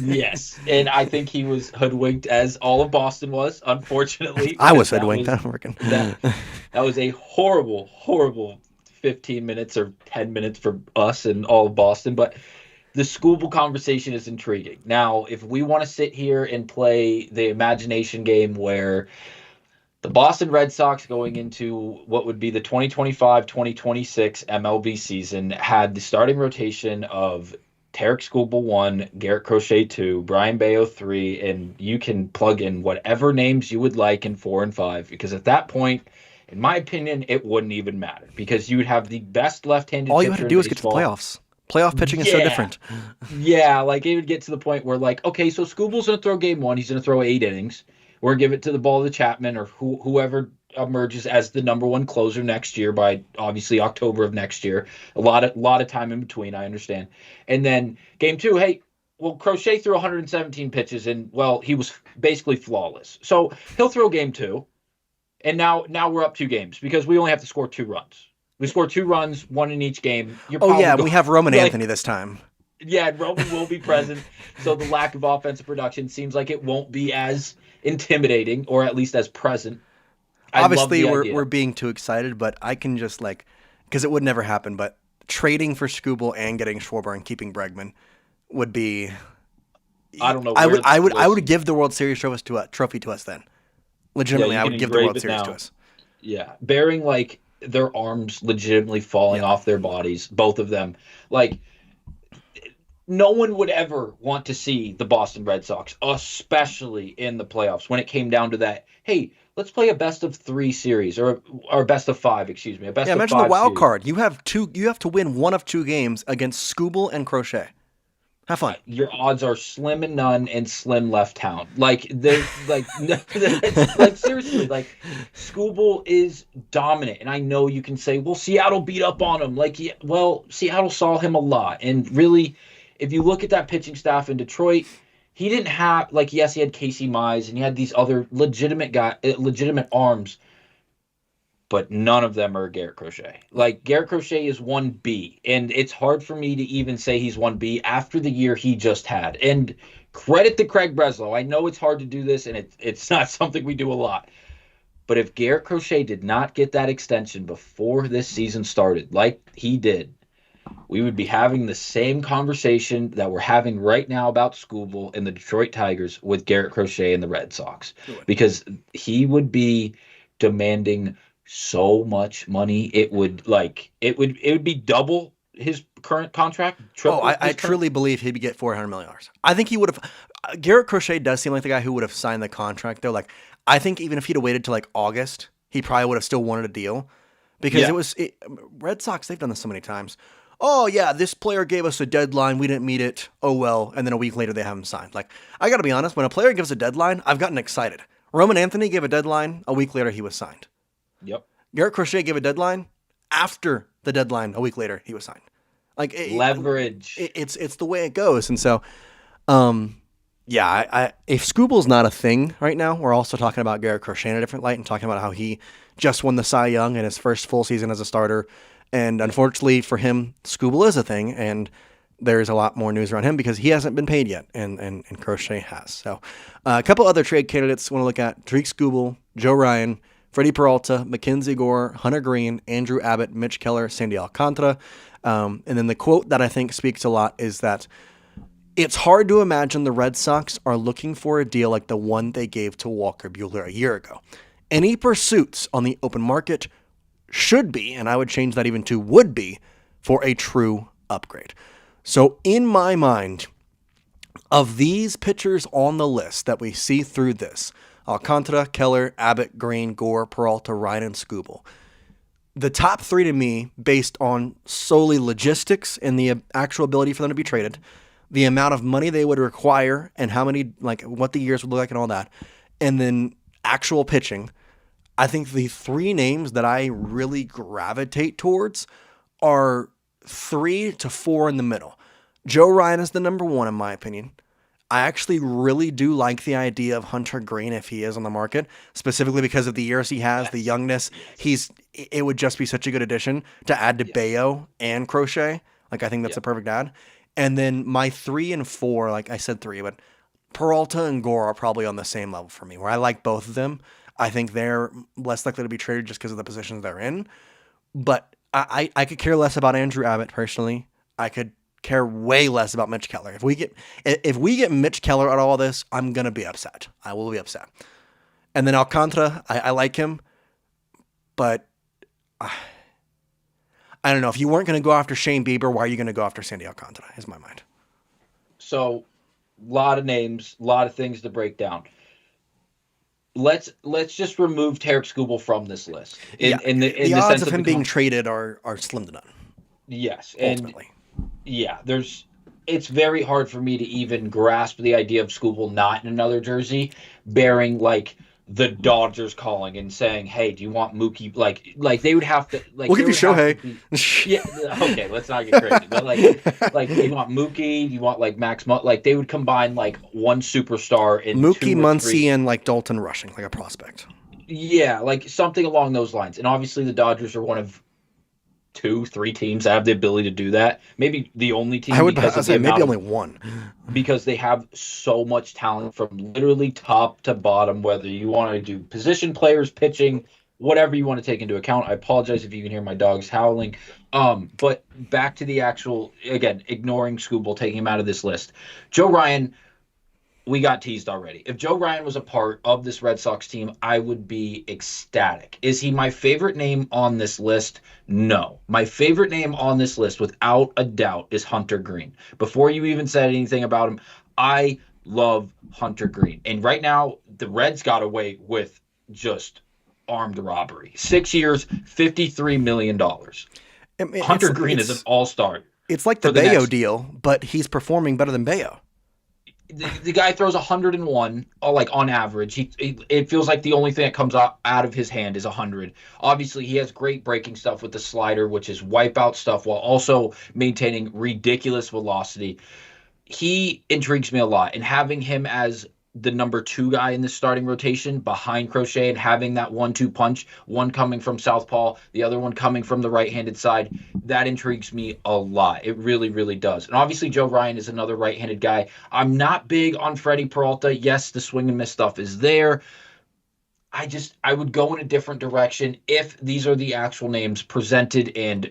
Yes, and I think he was hoodwinked, as all of Boston was, unfortunately. I was hoodwinked. That was a horrible, horrible 15 minutes or 10 minutes for us and all of Boston, but the Skubal conversation is intriguing. Now, if we want to sit here and play the imagination game where The Boston Red Sox going into what would be the 2025-2026 MLB season had the starting rotation of Tarik Skubal 1, Garrett Crochet 2, Brayan Bello 3, and you can plug in whatever names you would like in 4 and 5, because at that point, in my opinion, it wouldn't even matter because you would have the best left-handed All pitcher you had to in do is get to the baseball. playoffs. Playoff pitching is so different. Yeah, like it would get to the point where, like, okay, so Skubal's going to throw game 1. He's going to throw 8 innings. We're going to give it to the ball to Chapman or whoever emerges as the number 1 closer next year by obviously October of next year. A lot of time in between, I understand. And then game 2, hey, well, Crochet threw 117 pitches and, well, he was basically flawless. So he'll throw game 2. And now we're up 2 games because we only have to score 2 runs. We score 2 runs, 1 in each game. We have Roman Anthony this time. Yeah, Roman will be present. So the lack of offensive production seems like it won't be as intimidating, or at least as present. Obviously, we're being too excited, but I can just because it would never happen. But trading for Skubal and getting Schwarber and keeping Bregman would be. I don't know. I would give the World Series trophy to us then. Legitimately, I would give the World Series to us. Yeah, bearing their arms legitimately falling off their bodies, both of them. No one would ever want to see the Boston Red Sox, especially in the playoffs, when it came down to that. Hey, let's play a best of 3 series or best of 5, excuse me. Imagine the wild card. You have to win 1 of 2 games against Skubal and Crochet. Have fun. Your odds are slim and none and slim left town. Seriously, Skubal is dominant. And I know you can say, well, Seattle beat up on him. Seattle saw him a lot. And really, if you look at that pitching staff in Detroit, he didn't have, yes, he had Casey Mize and he had these other legitimate arms, but none of them are Garrett Crochet. Garrett Crochet is 1B, and it's hard for me to even say he's 1B after the year he just had. And credit to Craig Breslow. I know it's hard to do this, and it's not something we do a lot. But if Garrett Crochet did not get that extension before this season started, like he did, we would be having the same conversation that we're having right now about Skubal and the Detroit Tigers with Garrett Crochet and the Red Sox. Because he would be demanding so much money. It would be double his current contract. I truly believe he'd get $400 million. I think he would have. Garrett Crochet does seem like the guy who would have signed the contract though. I think even if he'd have waited till August, he probably would have still wanted a deal because Red Sox, they've done this so many times. Oh yeah, this player gave us a deadline, we didn't meet it. Oh well, and then a week later they have him signed. I got to be honest, when a player gives a deadline, I've gotten excited. Roman Anthony gave a deadline, a week later he was signed. Yep. Garrett Crochet gave a deadline. After the deadline, a week later, he was signed. Leverage. It's the way it goes. And so, if Skubal's not a thing right now, we're also talking about Garrett Crochet in a different light and talking about how he just won the Cy Young in his first full season as a starter. And unfortunately for him, Skubal is a thing, and there's a lot more news around him because he hasn't been paid yet, and Crochet has. So, a couple other trade candidates I want to look at: Tarik Skubal, Joe Ryan, Freddie Peralta, Mackenzie Gore, Hunter Green, Andrew Abbott, Mitch Keller, Sandy Alcantara. And then the quote that I think speaks a lot is that it's hard to imagine the Red Sox are looking for a deal like the one they gave to Walker Buehler a year ago. Any pursuits on the open market should be, and I would change that even to would be, for a true upgrade. So in my mind, of these pitchers on the list that we see through this, Alcantara, Keller, Abbott, Green, Gore, Peralta, Ryan, and Skubal, the top 3 to me, based on solely logistics and the actual ability for them to be traded, the amount of money they would require and how many, what the years would look like and all that, and then actual pitching, I think the 3 names that I really gravitate towards are 3 to 4 in the middle. Joe Ryan is the number 1 in my opinion. I actually really do like the idea of Hunter Green if he is on the market, specifically because of the years he has, the youngness. It would just be such a good addition to add to Bello and Crochet. I think that's a perfect add. And then my 3 and 4, I said 3, but Peralta and Gore are probably on the same level for me, where I like both of them. I think they're less likely to be traded just because of the positions they're in. But I could care less about Andrew Abbott personally. I could care way less about Mitch Keller. If we get Mitch Keller out of all this, I'm gonna be upset. I will be upset. And then Alcantara, I like him, but I don't know. If you weren't going to go after Shane Bieber, why are you going to go after Sandy Alcantara? Is my mind. So, a lot of names, a lot of things to break down. Let's just remove Tarik Skubal from this list. The odds of him being traded are slim to none. Yes, ultimately. It's very hard for me to even grasp the idea of Skubal not in another jersey, bearing like the Dodgers calling and saying, "Hey, do you want Mookie?" Like they would have to. Like, we'll give you Shohei. Okay, let's not get crazy. But like, do you want Mookie? Do you want like Max? Like they would combine like one superstar in Mookie, Muncy, and like Dalton rushing, like a prospect. Yeah, like something along those lines. And obviously, the Dodgers are one of 2-3 teams that have the ability to do that. Maybe the only team. I would say maybe only one, because they have so much talent from literally top to bottom. Whether you want to do position players, pitching, whatever you want to take into account. I apologize if you can hear my dogs howling. But back to the actual, again, ignoring Skubal, taking him out of this list. Joe Ryan. We got teased already. If Joe Ryan was a part of this Red Sox team, I would be ecstatic. Is he my favorite name on this list? No. My favorite name on this list, without a doubt, is Hunter Green. Before you even said anything about him, I love Hunter Green. And right now, the Reds got away with just armed robbery. 6 years, $53 million. Hunter Green is an all-star. It's like the Bello deal, but he's performing better than Bello. The guy throws 101, like on average. It feels like the only thing that comes out of his hand is 100. Obviously, he has great breaking stuff with the slider, which is wipeout stuff, while also maintaining ridiculous velocity. He intrigues me a lot, and having him as the number 2 guy in the starting rotation behind Crochet and having that 1-2 punch, one coming from southpaw, the other one coming from the right-handed side, that intrigues me a lot. It really, really does. And obviously Joe Ryan is another right-handed guy. I'm not big on Freddie Peralta. Yes, the swing and miss stuff is there. I would go in a different direction if these are the actual names presented and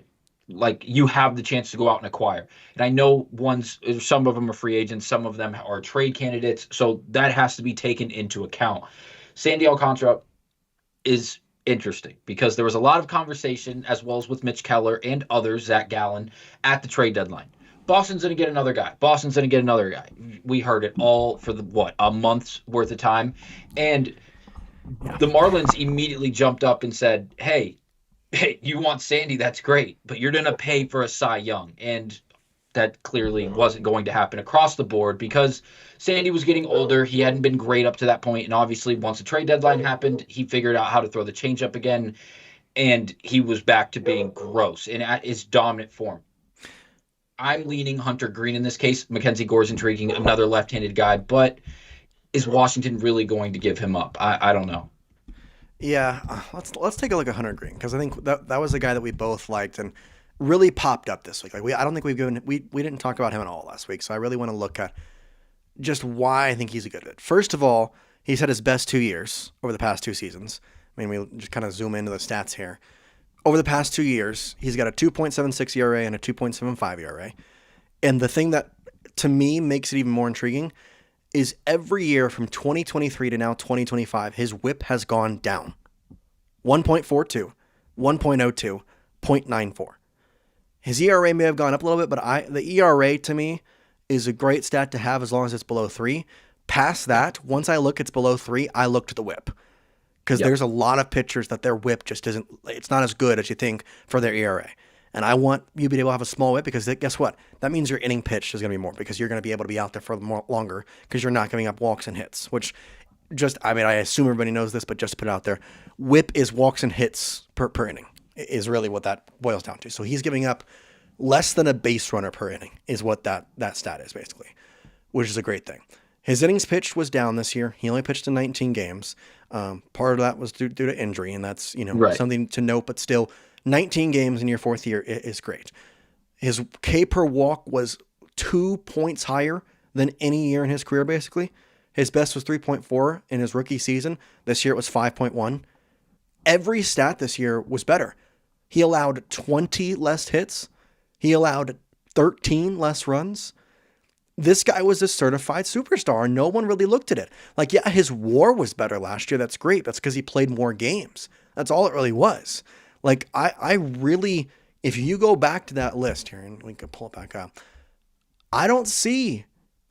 like you have the chance to go out and acquire. And I know some of them are free agents, some of them are trade candidates, so that has to be taken into account. Sandy Alcantara is interesting because there was a lot of conversation, as well as with Mitch Keller and others, Zach Gallen, at the trade deadline. Boston's going to get another guy. Boston's going to get another guy. We heard it all for a month's worth of time. And the Marlins immediately jumped up and said, hey, you want Sandy, that's great, but you're going to pay for a Cy Young. And that clearly wasn't going to happen across the board because Sandy was getting older. He hadn't been great up to that point. And obviously, once the trade deadline happened, he figured out how to throw the changeup again. And he was back to being gross and at his dominant form. I'm leaning Hunter Green in this case. Mackenzie Gore's intriguing, another left-handed guy. But is Washington really going to give him up? I don't know. Yeah, let's take a look at Hunter Green because I think that was a guy that we both liked and really popped up this week. Like I don't think we didn't talk about him at all last week, so I really want to look at just why I think he's a good fit. First of all, he's had his best 2 years over the past 2 seasons. I mean, we just kind of zoom into the stats here. Over the past 2 years, he's got a 2.76 ERA and a 2.75 ERA. And the thing that to me makes it even more intriguing is every year from 2023 to now 2025, his whip has gone down. 1.42, 1.02, 0.94. His ERA may have gone up a little bit, but the ERA to me is a great stat to have as long as it's below 3. Past that, once I look it's below 3, I look to the whip. Because there's a lot of pitchers that their whip just isn't, it's not as good as you think for their ERA. And I want you to be able to have a small whip because guess what? That means your inning pitch is going to be more because you're going to be able to be out there for longer because you're not giving up walks and hits, which I assume everybody knows this, but just to put it out there, whip is walks and hits per inning is really what that boils down to. So he's giving up less than a base runner per inning is what that stat is basically, which is a great thing. His innings pitched was down this year. He only pitched in 19 games. Part of that was due to injury, and that's something to note, but still 19 games in your 4th year is great. His K per walk was 2 points higher than any year in his career, basically. His best was 3.4 in his rookie season. This year it was 5.1. Every stat this year was better. He allowed 20 less hits. He allowed 13 less runs. this guy was a certified superstar, and no one really looked at it. Like, yeah, his WAR was better last year. That's great. That's because he played more games. That's all it really was. Like, I really, if you go back to that list here, and we could pull it back up, I don't see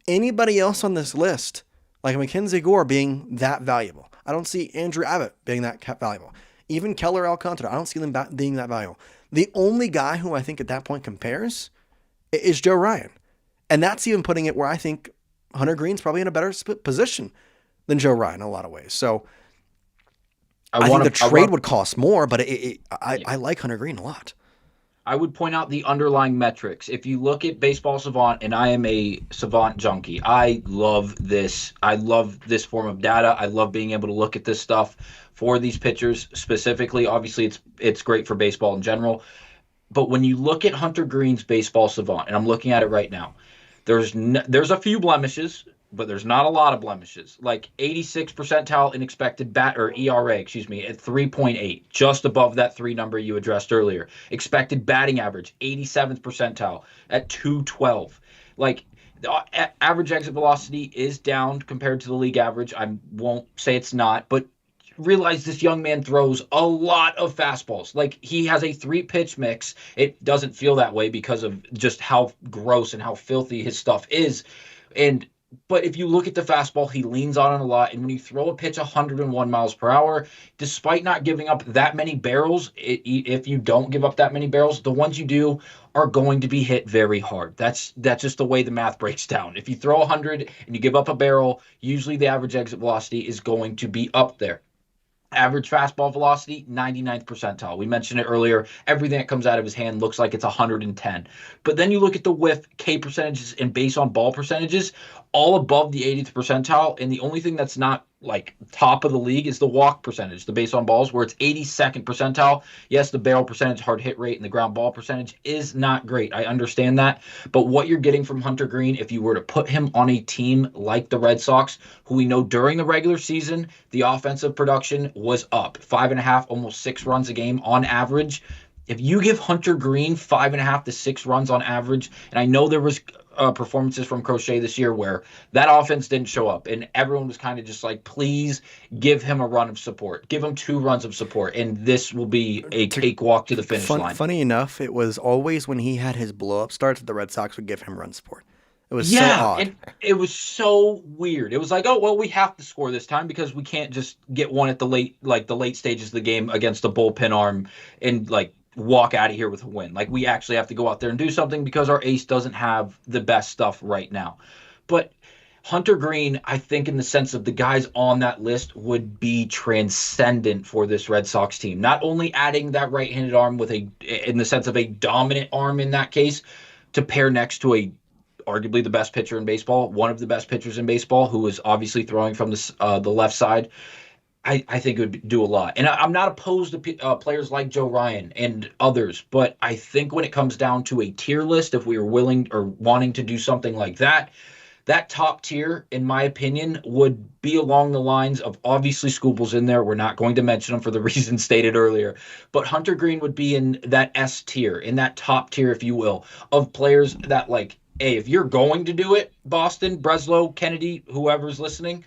anybody else on this list like Mackenzie Gore being that valuable. I don't see Andrew Abbott being that valuable. Even Keller Alcantara, I don't see them being that valuable. The only guy who I think at that point compares is Joe Ryan. And that's even putting it where I think Hunter Green's probably in a better position than Joe Ryan in a lot of ways. So I think the trade would cost more, but I like Hunter Green a lot. I would point out the underlying metrics. If you look at Baseball Savant, and I am a Savant junkie, I love this. I love this form of data. I love being able to look at this stuff for these pitchers specifically. Obviously, it's great for baseball in general. But when you look at Hunter Green's Baseball Savant, and I'm looking at it right now, there's a few blemishes, but there's not a lot of blemishes. Like 86 percentile in expected ERA, at 3.8, just above that 3 number you addressed earlier. Expected batting average, 87th percentile at 212. Like, the average exit velocity is down compared to the league average. I won't say it's not, but realize this young man throws a lot of fastballs. Like, he has a 3-pitch mix. It doesn't feel that way because of just how gross and how filthy his stuff is. But if you look at the fastball, he leans on it a lot. And when you throw a pitch 101 miles per hour, despite not giving up that many barrels, if you don't give up that many barrels, the ones you do are going to be hit very hard. That's just the way the math breaks down. If you throw 100 and you give up a barrel, usually the average exit velocity is going to be up there. Average fastball velocity, 99th percentile. We mentioned it earlier. Everything that comes out of his hand looks like it's 110. But then you look at the whiff, K percentages, and base on ball percentages, all above the 80th percentile. And the only thing that's not like top of the league is the walk percentage, the base on balls, where it's 82nd percentile. Yes, the barrel percentage, hard hit rate, and the ground ball percentage is not great. I understand that. But what you're getting from Hunter Green, if you were to put him on a team like the Red Sox, who we know during the regular season, the offensive production was up 5.5, almost 6 runs a game on average. If you give Hunter Green 5.5 to 6 runs on average, and I know there was performances from Crochet this year where that offense didn't show up, and everyone was kind of just like, please give him a run of support. Give him 2 runs of support, and this will be a cakewalk to the finish line. Funny enough, it was always when he had his blow-up starts that the Red Sox would give him run support. It was so odd. It was so weird. It was like, oh, well, we have to score this time because we can't just get one at the late stages of the game against a bullpen arm and like walk out of here with a win. Like, we actually have to go out there and do something because our ace doesn't have the best stuff right now. But Hunter Green, I think in the sense of the guys on that list, would be transcendent for this Red Sox team. Not only adding that right-handed arm in the sense of a dominant arm in that case, to pair next to arguably the best pitcher in baseball, one of the best pitchers in baseball, who is obviously throwing from the left side. I think it would do a lot. And I'm not opposed to players like Joe Ryan and others, but I think when it comes down to a tier list, if we were willing or wanting to do something like that, that top tier, in my opinion, would be along the lines of, obviously Skubal's in there. We're not going to mention him for the reasons stated earlier, but Hunter Green would be in that S tier, in that top tier, if you will, of players that, like, hey, if you're going to do it, Boston, Breslow, Kennedy, whoever's listening,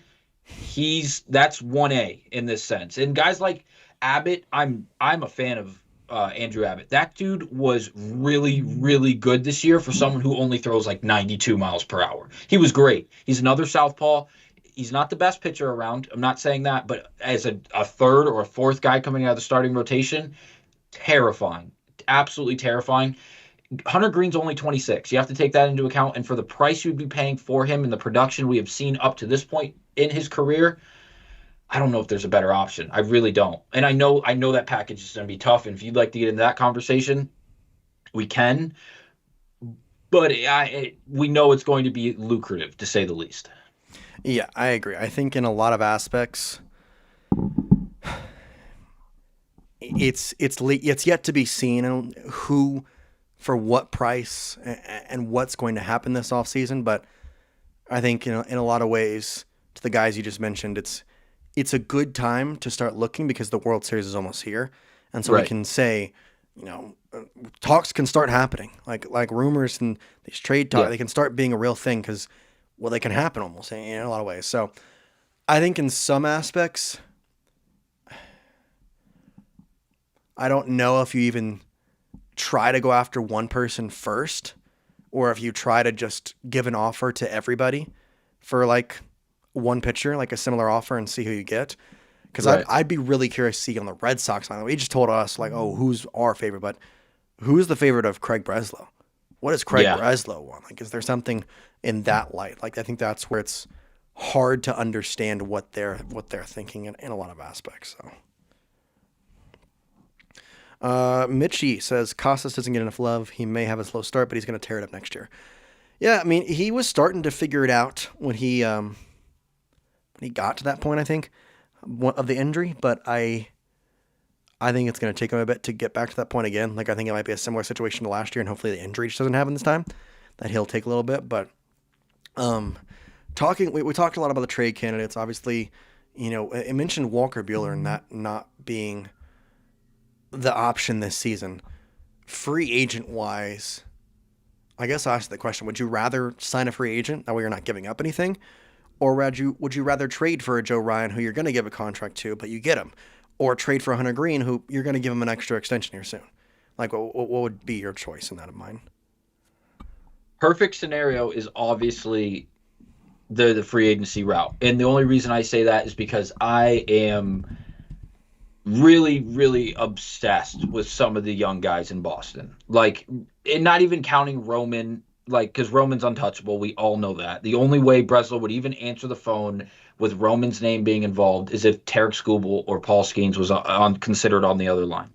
that's 1A in this sense. And guys like Abbott, I'm a fan of Andrew Abbott. That dude was really, really good this year for someone who only throws like 92 miles per hour. He was great. He's another southpaw. He's not the best pitcher around. I'm not saying that, but as a third or a fourth guy coming out of the starting rotation, terrifying. Absolutely terrifying. Hunter Green's only 26. You have to take that into account. And for the price you'd be paying for him and the production we have seen up to this point in his career, I don't know if there's a better option. I really don't. And I know that package is going to be tough. And if you'd like to get into that conversation, we can. But we know it's going to be lucrative, to say the least. Yeah, I agree. I think in a lot of aspects, it's yet to be seen who, for what price, and what's going to happen this offseason. But I think, in a lot of ways, to the guys you just mentioned, it's a good time to start looking because the World Series is almost here. And so we can say, talks can start happening. Like rumors and these trade talk, Yeah. they can start being a real thing because, well, they can happen almost in a lot of ways. So I think in some aspects, I don't know if you even try to go after one person first or if you try to just give an offer to everybody for like one pitcher, like a similar offer, and see who you get. Because Right. I'd be really curious to see on the Red Sox line. We just told us, like, oh, who's our favorite? But who's the favorite of Craig Breslow? What does Craig Yeah. Breslow want? Like, is there something in that light? Like, I think that's where it's hard to understand what they're thinking in a lot of aspects. So, Mitchie says Casas doesn't get enough love. He may have a slow start, but he's going to tear it up next year. Yeah, I mean, he was starting to figure it out when he got to that point, I think, of the injury. But I think it's going to take him a bit to get back to that point again. Like, I think it might be a similar situation to last year, and hopefully the injury just doesn't happen this time. That he'll take a little bit. But we talked a lot about the trade candidates. Obviously, it mentioned Walker Buehler and that not being the option this season. Free agent wise, I guess I'll ask the question: would you rather sign a free agent that way you're not giving up anything, or would you rather trade for a Joe Ryan who you're going to give a contract to, but you get him, or trade for a Hunter Green who you're going to give him an extra extension here soon? Like, what would be your choice in that of mine? Perfect scenario is obviously the free agency route, and the only reason I say that is because I am really, really obsessed with some of the young guys in Boston. Like, and not even counting Roman, like, because Roman's untouchable. We all know that. The only way Breslow would even answer the phone with Roman's name being involved is if Tarik Skubal or Paul Skeens was considered on the other line.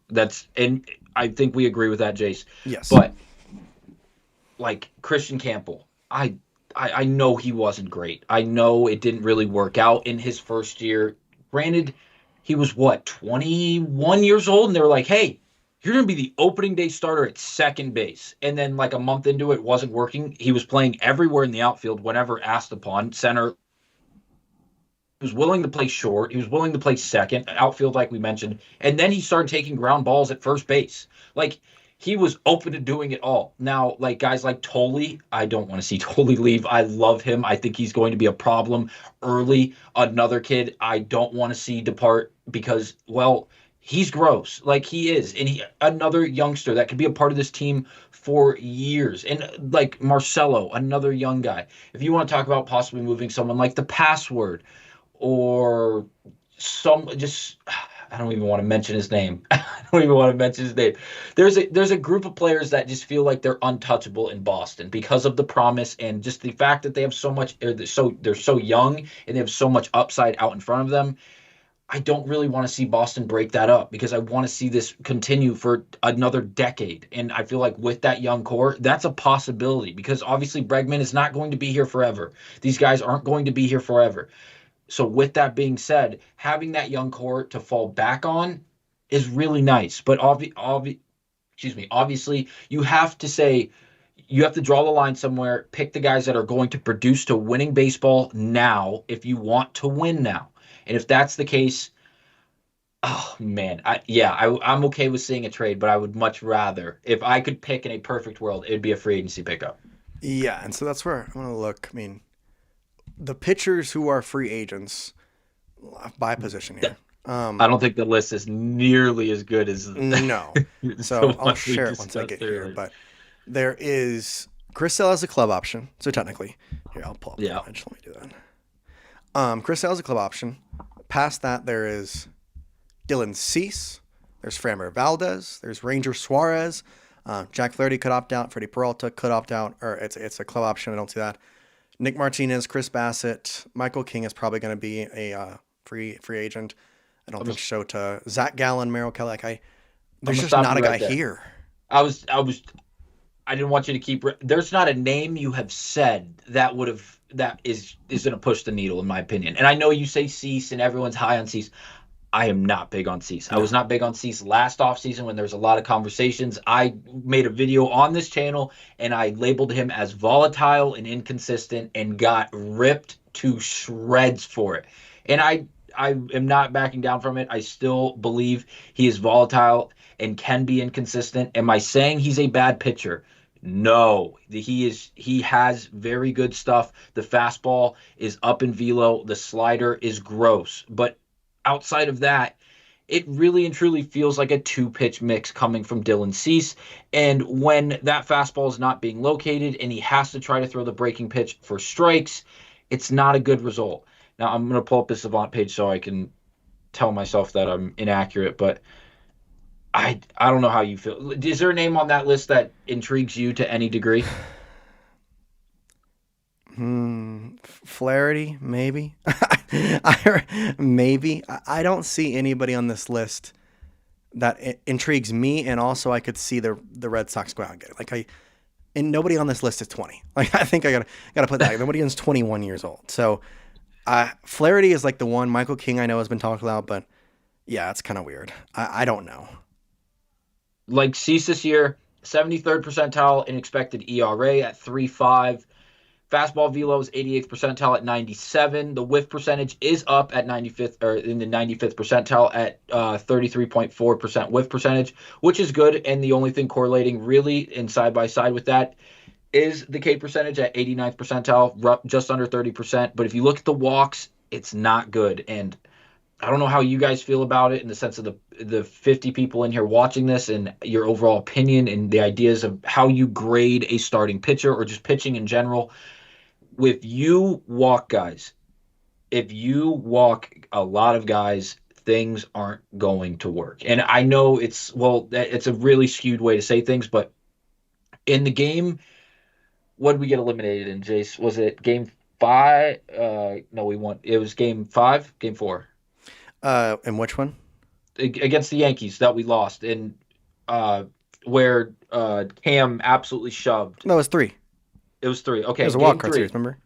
And I think we agree with that, Jace. Yes. But like Christian Campbell, I know he wasn't great. I know it didn't really work out in his first year. Granted, he was 21 years old, and they were like, hey, you're going to be the opening day starter at second base. And then like a month into it wasn't working. He was playing everywhere in the outfield whenever asked upon. Center. He was willing to play short. He was willing to play second, outfield like we mentioned. And then he started taking ground balls at first base. Like, he was open to doing it all. Now, like guys like Tolley, I don't want to see Tolley leave. I love him. I think he's going to be a problem early. Another kid I don't want to see depart because, well, he's gross. Like, he is. And another youngster that could be a part of this team for years. And like Marcelo, another young guy. If you want to talk about possibly moving someone like the Password or I don't even want to mention his name. There's a group of players that just feel like they're untouchable in Boston because of the promise and just the fact that they have so much. They're so young and they have so much upside out in front of them. I don't really want to see Boston break that up because I want to see this continue for another decade. And I feel like with that young core, that's a possibility because obviously Bregman is not going to be here forever. These guys aren't going to be here forever. So with that being said, having that young core to fall back on is really nice. But obviously, you have to draw the line somewhere, pick the guys that are going to produce to winning baseball now if you want to win now. And if that's the case, oh man, I'm okay with seeing a trade, but I would much rather, if I could pick in a perfect world, it'd be a free agency pickup. Yeah, and so that's where I'm going to look. I mean, the pitchers who are free agents by position here. I don't think the list is nearly as good as no. So I'll share it once I get here. But there is Chris Sale as a club option. So technically, here I'll pull up. Yeah. Just let me do that. Chris Sale as a club option. Past that, there is Dylan Cease. There's Framber Valdez. There's Ranger Suarez. Jack Flaherty could opt out. Freddie Peralta could opt out. Or it's a club option. I don't see that. Nick Martinez, Chris Bassett, Michael King is probably going to be a free agent. I don't think Shota, Zach Gallen, Merrill Kelly. There's just not a guy here. I didn't want you to keep. There's not a name you have said that is going to push the needle in my opinion. And I know you say Cease and everyone's high on Cease. I am not big on Cease. I was not big on Cease last offseason when there was a lot of conversations. I made a video on this channel and I labeled him as volatile and inconsistent and got ripped to shreds for it. And I am not backing down from it. I still believe he is volatile. and can be inconsistent. Am I saying he's a bad pitcher? No, he has very good stuff. The fastball is up in velo, the slider is gross. But outside of that, it really and truly feels like a two-pitch mix coming from Dylan Cease. And when that fastball is not being located and he has to try to throw the breaking pitch for strikes, it's not a good result. Now, I'm going to pull up the Savant page so I can tell myself that I'm inaccurate, but I don't know how you feel. Is there a name on that list that intrigues you to any degree? Flaherty, maybe. Maybe. I don't see anybody on this list that intrigues me, and also I could see the Red Sox go out and get it. And nobody on this list is 20. Like, I think I gotta put that. Nobody is 21 years old. So Flaherty is like the one. Michael King I know has been talked about, but yeah, it's kind of weird. I don't know. Like Cease this year, 73rd percentile in expected ERA at 3.5. Fastball velo is 88th percentile at 97. The whiff percentage is up at 95th, or in the 95th percentile at 33.4% whiff percentage, which is good. And the only thing correlating really in side by side with that is the K percentage at 89th percentile, just under 30%. But if you look at the walks, it's not good. And I don't know how you guys feel about it in the sense of the 50 people in here watching this and your overall opinion and the ideas of how you grade a starting pitcher or just pitching in general. If you walk guys, if you walk a lot of guys, things aren't going to work. And I know it's a really skewed way to say things, but in the game, what did we get eliminated in, Jace? Was it game 5? No, we won. It was game 5, game 4. And which one? Against the Yankees that we lost in where Cam absolutely shoved. No, it was 3. It was 3. Okay, it was a wild card series, remember?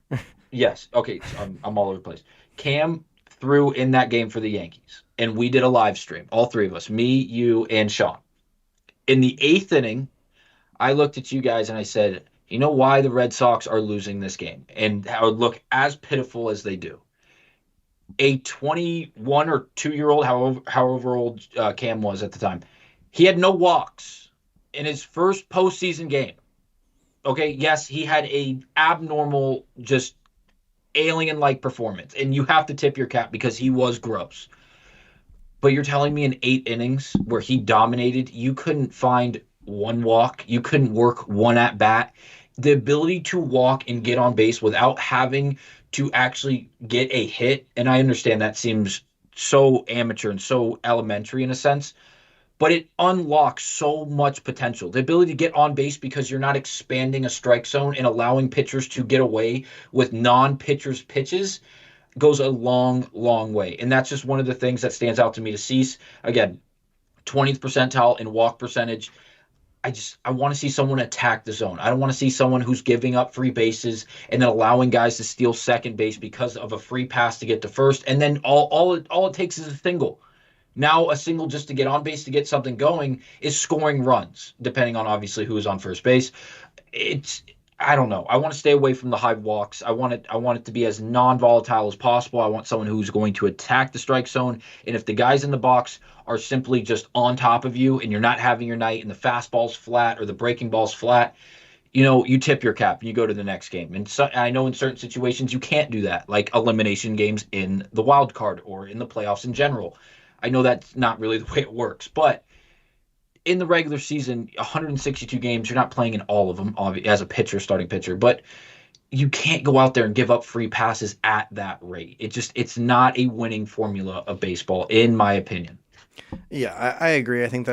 Yes. Okay, so I'm all over the place. Cam threw in that game for the Yankees, and we did a live stream, all three of us, me, you, and Sean. In the 8th inning, I looked at you guys and I said, you know why the Red Sox are losing this game and how it would look as pitiful as they do? A 21 or 2-year-old, however old Cam was at the time, he had no walks in his first postseason game. Okay, yes, he had a abnormal, just alien-like performance, and you have to tip your cap because he was gross. But you're telling me in 8 innings where he dominated, you couldn't find one walk, you couldn't work one at bat. The ability to walk and get on base without having to actually get a hit, and I understand that seems so amateur and so elementary in a sense, but it unlocks so much potential. The ability to get on base because you're not expanding a strike zone and allowing pitchers to get away with non-pitchers' pitches goes a long, long way. And that's just one of the things that stands out to me to Cease. Again, 20th percentile in walk percentage. I want to see someone attack the zone. I don't want to see someone who's giving up free bases and then allowing guys to steal second base because of a free pass to get to first. And then all it takes is a single. Now a single just to get on base to get something going is scoring runs, depending on obviously who is on first base. I don't know. I want to stay away from the high walks. I want it to be as non-volatile as possible. I want someone who's going to attack the strike zone. And if the guys in the box are simply just on top of you and you're not having your night and the fastball's flat or the breaking ball's flat, you tip your cap and you go to the next game. And so, I know in certain situations you can't do that, like elimination games in the wild card or in the playoffs in general. I know that's not really the way it works, but in the regular season, 162 games, you're not playing in all of them as a pitcher, starting pitcher, but you can't go out there and give up free passes at that rate. It's not a winning formula of baseball, in my opinion. Yeah, I agree. I think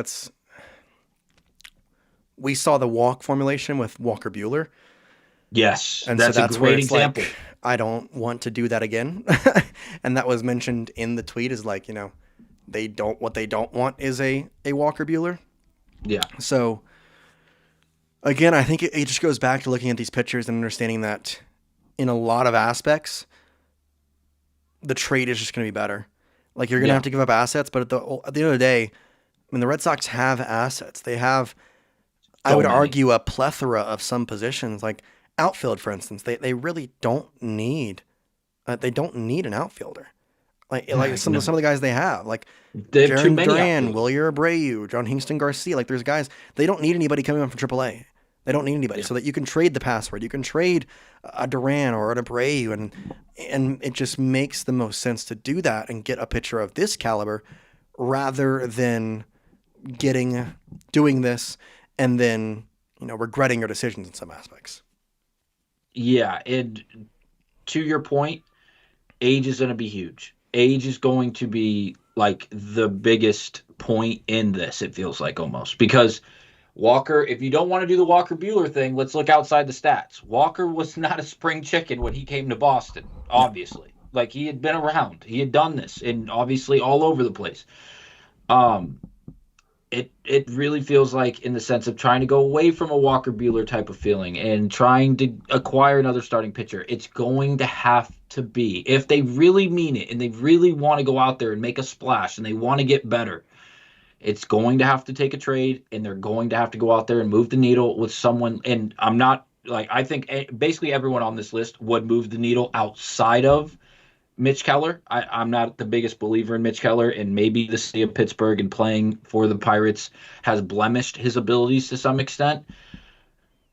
we saw the walk formulation with Walker Buehler. Yes, and that's so a great example. Like, I don't want to do that again. And that was mentioned in the tweet is like, what they don't want is a Walker Buehler. Yeah. So again, I think it just goes back to looking at these pitchers and understanding that in a lot of aspects, the trade is just going to be better. Like you're going to have to give up assets, but at the end of the day, I mean, the Red Sox have assets. They have, I would argue, a plethora of some positions, like outfield, for instance. They really don't need, an outfielder. Like some of the guys they have, like They have too Jarren many Duran, outfielders. Wilyer Abreu, John Hingston Garcia. Like there's guys, they don't need anybody coming up from AAA. They don't need anybody, so that you can trade the password. You can trade a Duran or an Abreu, and it just makes the most sense to do that and get a pitcher of this caliber rather than doing this and then regretting your decisions in some aspects. Yeah, and to your point, age is going to be huge. Age is going to be like the biggest point in this, it feels like almost. Because Walker, if you don't want to do the Walker Buehler thing, let's look outside the stats. Walker was not a spring chicken when he came to Boston, obviously. Like he had been around. He had done this and obviously all over the place. It really feels like in the sense of trying to go away from a Walker Buehler type of feeling and trying to acquire another starting pitcher. It's going to have to be, if they really mean it and they really want to go out there and make a splash and they want to get better, it's going to have to take a trade and they're going to have to go out there and move the needle with someone. And I'm not like, I think basically everyone on this list would move the needle outside of Mitch Keller. I'm not the biggest believer in Mitch Keller, and maybe the city of Pittsburgh and playing for the Pirates has blemished his abilities to some extent.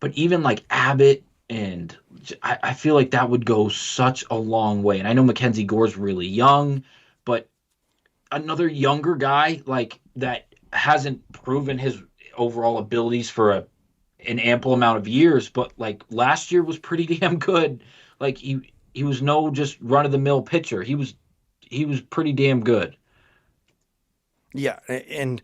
But even like Abbott, and I feel like that would go such a long way. And I know Mackenzie Gore's really young, but another younger guy like that hasn't proven his overall abilities for an ample amount of years, but like last year was pretty damn good. Like he was no just run-of-the-mill pitcher. He was pretty damn good. Yeah, and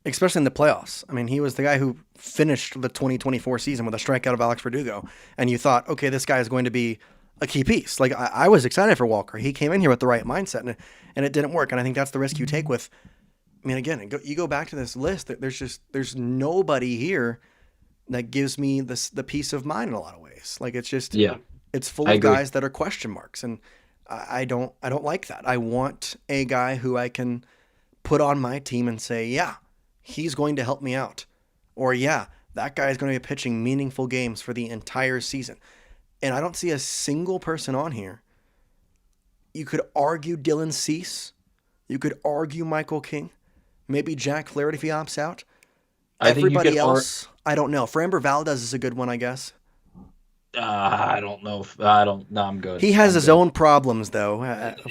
especially in the playoffs. I mean, he was the guy who finished the 2024 season with a strikeout of Alex Verdugo, and you thought, okay, this guy is going to be a key piece. Like I was excited for Walker. He came in here with the right mindset, and it didn't work. And I think that's the risk you take with. I mean, again, you go back to this list. There's nobody here that gives me the peace of mind in a lot of ways. Like it's just It's full of guys that are question marks, and I don't like that. I want a guy who I can put on my team and say, yeah, he's going to help me out, or yeah, that guy is going to be pitching meaningful games for the entire season. And I don't see a single person on here. You could argue Dylan Cease, you could argue Michael King, maybe Jack Flaherty if he opts out. Everybody else, I don't know. Framber Valdez is a good one, I guess. I don't know. No, I'm good. He has his own problems, though. After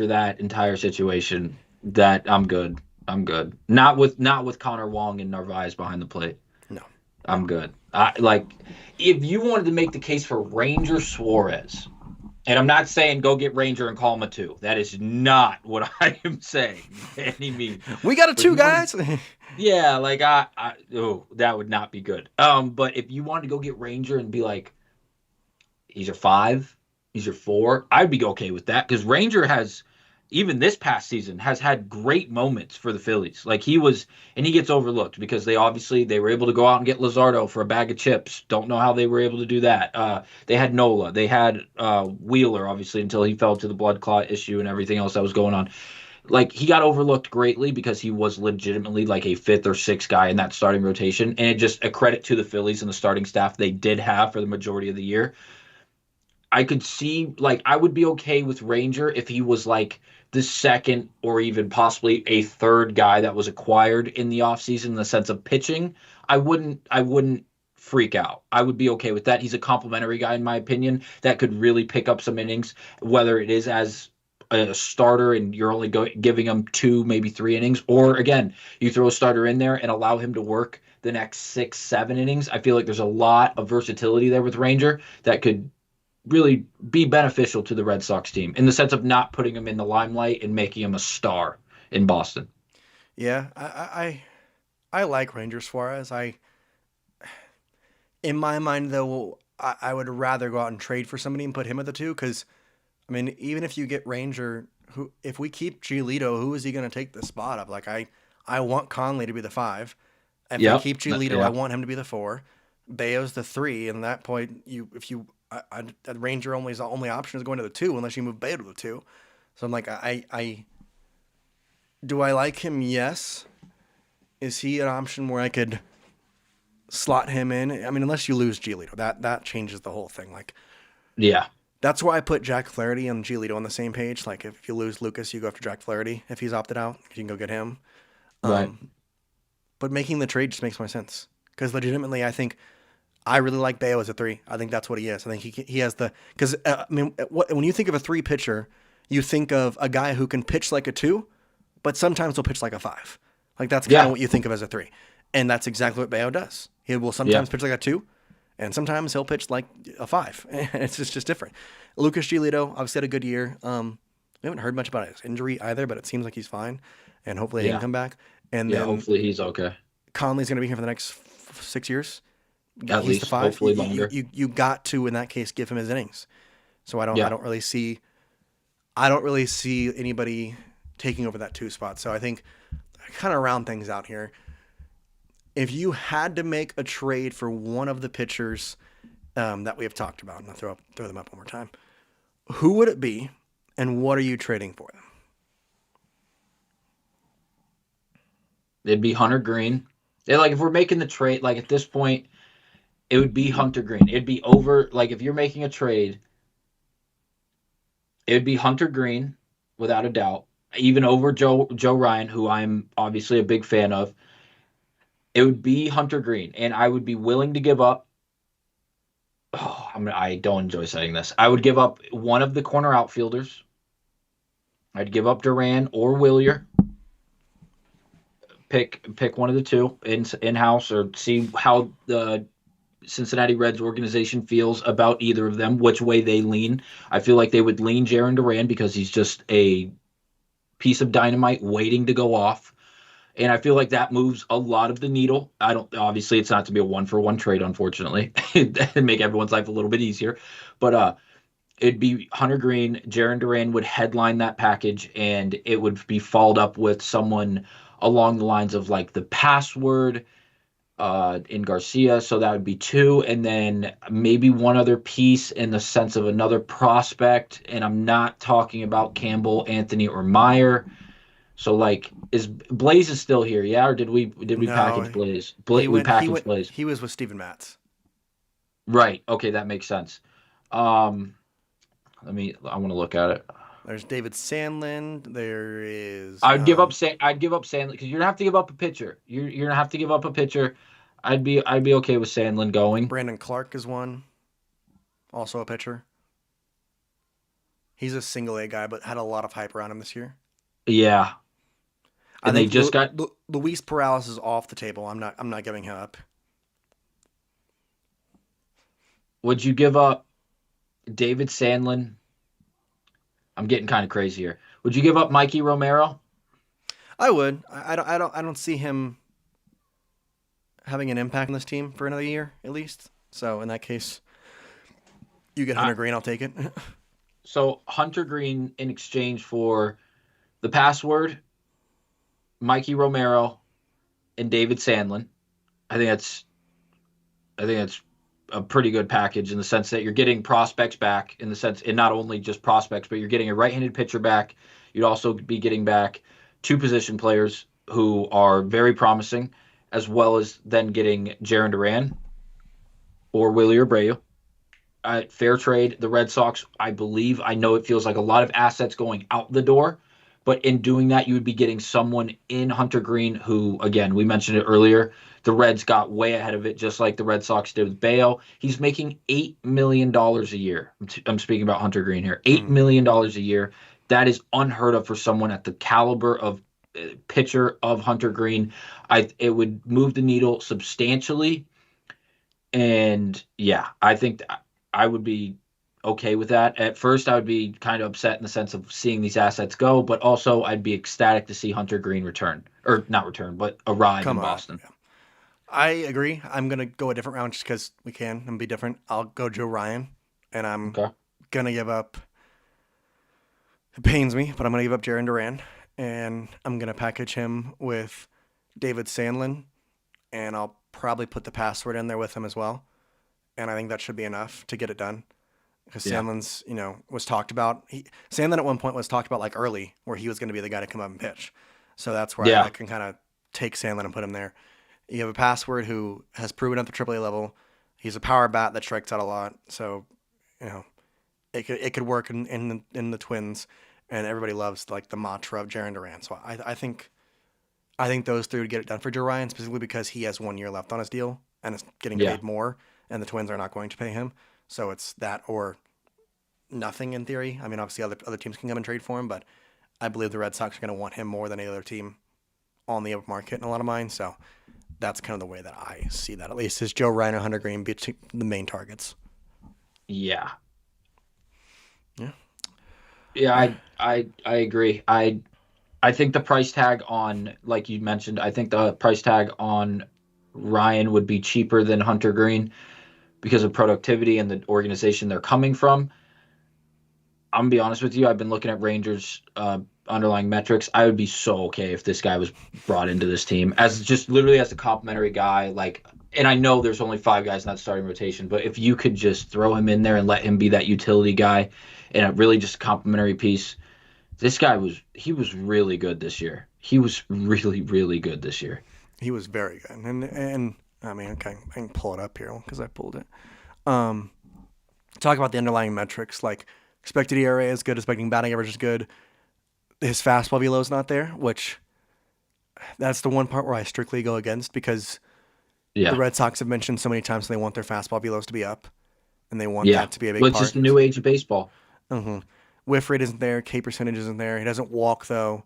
that entire situation, that I'm good. I'm good. Not with Connor Wong and Narvaez behind the plate. No, I'm good. If you wanted to make the case for Ranger Suarez, and I'm not saying go get Ranger and call him a 2. That is not what I am saying by any means. We got a 2, guys. Yeah, like that would not be good. But if you wanted to go get Ranger and be like, he's your 5, he's your 4, I'd be okay with that because Ranger has, even this past season, has had great moments for the Phillies. Like he gets overlooked because they were able to go out and get Luzardo for a bag of chips. Don't know how they were able to do that. They had Nola, they had Wheeler, obviously, until he fell to the blood clot issue and everything else that was going on. Like he got overlooked greatly because he was legitimately like a 5th or 6th guy in that starting rotation, and it just a credit to the Phillies and the starting staff they did have for the majority of the year. I could see, like, I would be okay with Ranger if he was like the 2nd or even possibly a 3rd guy that was acquired in the offseason in the sense of pitching. I wouldn't freak out. I would be okay with that. He's a complimentary guy, in my opinion, that could really pick up some innings, whether it is as a starter and you're only giving him 2, maybe 3 innings, or again, you throw a starter in there and allow him to work the next 6, 7 innings. I feel like there's a lot of versatility there with Ranger that could really be beneficial to the Red Sox team in the sense of not putting him in the limelight and making him a star in Boston. Yeah, I like Ranger Suarez. In my mind, though, I would rather go out and trade for somebody and put him at the 2 because, I mean, even if you get Ranger, if we keep Giolito, who is he going to take the spot of? Like, I want Conley to be the 5. If we keep Giolito, I want him to be the 4. Bayo's the 3, and at that point, Ranger his only option is going to the 2 unless you move Bayo to the 2. So I'm like, do I like him? Yes. Is he an option where I could slot him in? I mean, unless you lose Giolito, that changes the whole thing. Like, yeah, That's why I put Jack Flaherty and Giolito on the same page. Like, if you lose Lucas, you go after Jack Flaherty. If he's opted out, you can go get him. Right. But making the trade just makes more sense. Because legitimately, I think I really like Bello as a 3. I think that's what he is. I think he has the... Because, when you think of a 3 pitcher, you think of a guy who can pitch like a 2, but sometimes he'll pitch like a 5. Like, that's kind of what you think of as a 3. And that's exactly what Bello does. He will sometimes pitch like a 2, and sometimes he'll pitch like a 5. It's just different. Lucas Giolito obviously had a good year. We haven't heard much about his injury either, but it seems like he's fine, and hopefully he can come back. And then hopefully he's okay. Conley's going to be here for the next 6 years. At He's least, the 5. hopefully longer. You got to, in that case, give him his innings. So I don't really see anybody taking over that 2 spot. So I think kind of round things out here. If you had to make a trade for one of the pitchers that we have talked about, and I'll throw them up one more time, who would it be, and what are you trading for them? It'd be Hunter Green. Like, if we're making the trade, like, at this point, it would be Hunter Green. It'd be over, like, if you're making a trade, it would be Hunter Green, without a doubt, even over Joe Ryan, who I'm obviously a big fan of. It would be Hunter Green, and I would be willing to give up. I don't enjoy saying this. I would give up one of the corner outfielders. I'd give up Duran or Willier. Pick one of the two in-house, or see how the Cincinnati Reds organization feels about either of them, which way they lean. I feel like they would lean Jarren Duran because he's just a piece of dynamite waiting to go off. And I feel like that moves a lot of the needle. Obviously it's not to be a 1-for-1 trade, unfortunately. It'd make everyone's life a little bit easier. But it'd be Hunter Green. Jarren Duran would headline that package, and it would be followed up with someone along the lines of like the password in Garcia. So that would be 2. And then maybe one other piece in the sense of another prospect. And I'm not talking about Campbell, Anthony, or Meyer. So, like, Blaze is still here, yeah? Or did we package Blaze? We packaged Blaze. He was with Steven Matz. Right. Okay, that makes sense. I want to look at it. There's David Sandlin. There is. I'd give up Sandlin because you're gonna have to give up a pitcher. You're gonna have to give up a pitcher. I'd be okay with Sandlin going. Brandon Clark is one. Also a pitcher. He's a single A guy, but had a lot of hype around him this year. Yeah. And they just got Luis Perales is off the table. I'm not giving him up. Would you give up David Sandlin? I'm getting kind of crazy here. Would you give up Mikey Romero? I would. I don't see him having an impact on this team for another year at least. So in that case, you get Hunter Green. I'll take it. So Hunter Green in exchange for the password, Mikey Romero, and David Sandlin. I think that's a pretty good package in the sense that you're getting prospects back, in the sense, and not only just prospects, but you're getting a right-handed pitcher back. You'd also be getting back 2 position players who are very promising, as well as then getting Jarren Duran or Willie Abreu. Fair trade. The Red Sox, I know it feels like a lot of assets going out the door, but in doing that, you would be getting someone in Hunter Green who, again, we mentioned it earlier, the Reds got way ahead of it, just like the Red Sox did with Bello. He's making $8 million a year. I'm speaking about Hunter Green here. $8 million a year. That is unheard of for someone at the caliber of pitcher of Hunter Green. It would move the needle substantially. And, yeah, I think I would be okay with that. At first, I would be kind of upset in the sense of seeing these assets go, but also I'd be ecstatic to see Hunter Green return. Or not return, but arrive in Boston. Yeah. I agree. I'm going to go a different round just because we can and be different. I'll go Joe Ryan, and I'm going to give up... It pains me, but I'm going to give up Jarren Duran, and I'm going to package him with David Sandlin, and I'll probably put the password in there with him as well. And I think that should be enough to get it done. Because Sandlin's, was talked about. Sandlin at one point was talked about like early, where he was going to be the guy to come up and pitch. So that's where I can kind of take Sandlin and put him there. You have a password who has proven at the AAA level. He's a power bat that strikes out a lot. So, it could work in the Twins, and everybody loves like the mantra of Jarren Duran. So I think those three would get it done for Ryan, specifically because he has 1 year left on his deal and is getting Yeah. paid more, and the Twins are not going to pay him. So it's that or nothing in theory. I mean, obviously other teams can come and trade for him, but I believe the Red Sox are going to want him more than any other team on the open market in a lot of mine. So that's kind of the way that I see that. At least is Joe Ryan or Hunter Green be the main targets. Yeah. Yeah. Yeah, I agree. I think the price tag on, like you mentioned, I think the price tag on Ryan would be cheaper than Hunter Green because of productivity and the organization they're coming from. I'm gonna be honest with you. I've been looking at Rangers' underlying metrics. I would be so okay if this guy was brought into this team as just literally as a complimentary guy. Like, and I know there's only 5 guys in that starting rotation, but if you could just throw him in there and let him be that utility guy and a really just complimentary piece, this guy was really good this year. He was really, really good this year. He was very good, and I mean, okay, I can pull it up here because I pulled it. Talk about the underlying metrics, like expected ERA is good, expecting batting average is good. His fastball velo is not there, which that's the one part where I strictly go against because the Red Sox have mentioned so many times they want their fastball velos to be up, and they want that to be a big part. It's just the new age of baseball. Mm-hmm. Whiff rate isn't there, K percentage isn't there. He doesn't walk though.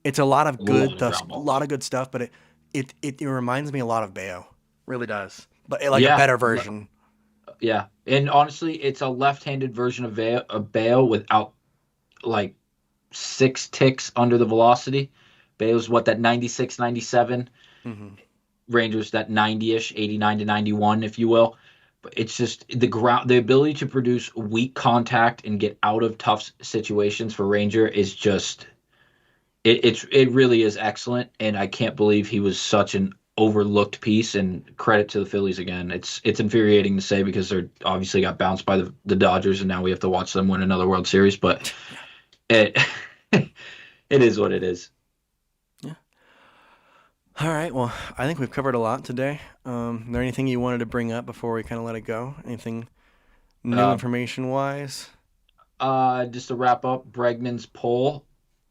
It's a lot of good stuff, but it reminds me a lot of Bello. Really does, but a better version. Yeah, and honestly, it's a left-handed version of Bello without like 6 ticks under the velocity. Bello's that 96, 97. Mm-hmm. Rangers that 90-ish, 89 to 91, if you will. But it's just the ability to produce weak contact and get out of tough situations for Ranger is just it really is excellent, and I can't believe he was such an overlooked piece. And credit to the Phillies again. It's infuriating to say because they're obviously got bounced by the Dodgers, and now we have to watch them win another World Series. But it it is what it is. Yeah. All right. Well, I think we've covered a lot today. Is there anything you wanted to bring up before we kind of let it go? Anything new information wise? Just to wrap up, Bregman's poll.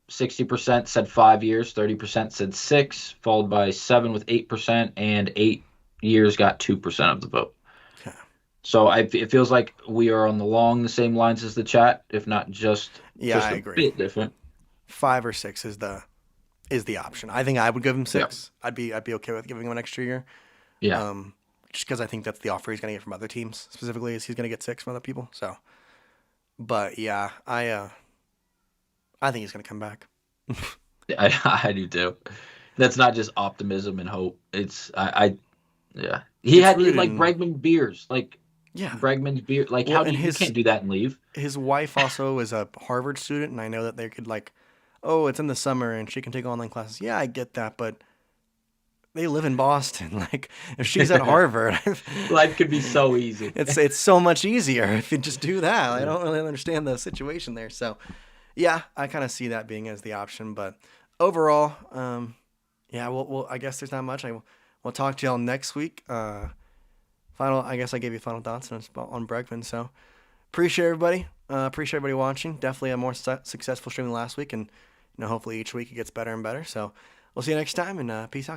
60% said 5 years, 30% said 6, followed by 7 with 8%, and 8 years got 2% of the vote. Okay. So it feels like we are along the same lines as the chat, if not just I a agree. bit different. 5 or 6 is the option. I think I would give him 6. Yeah. I'd be okay with giving him an extra year. Yeah. Just because I think that's the offer he's going to get from other teams. Specifically, is he's going to get 6 from other people. So, but yeah, I think he's going to come back. I do too. That's not just optimism and hope. It's yeah. He had like Bregman beers, like Bregman's beer. Like you can't do that and leave. His wife also is a Harvard student, and I know that they could it's in the summer and she can take online classes. Yeah, I get that, but they live in Boston. Like if she's at Harvard, life could be so easy. It's so much easier if you just do that. I don't really understand the situation there, so. Yeah, I kind of see that being as the option, but overall, well, I guess there's not much. We'll talk to y'all next week. I guess I gave you final thoughts on Bregman, so appreciate everybody. Appreciate everybody watching. Definitely a more successful stream than last week, and hopefully each week it gets better and better. So we'll see you next time, and peace out.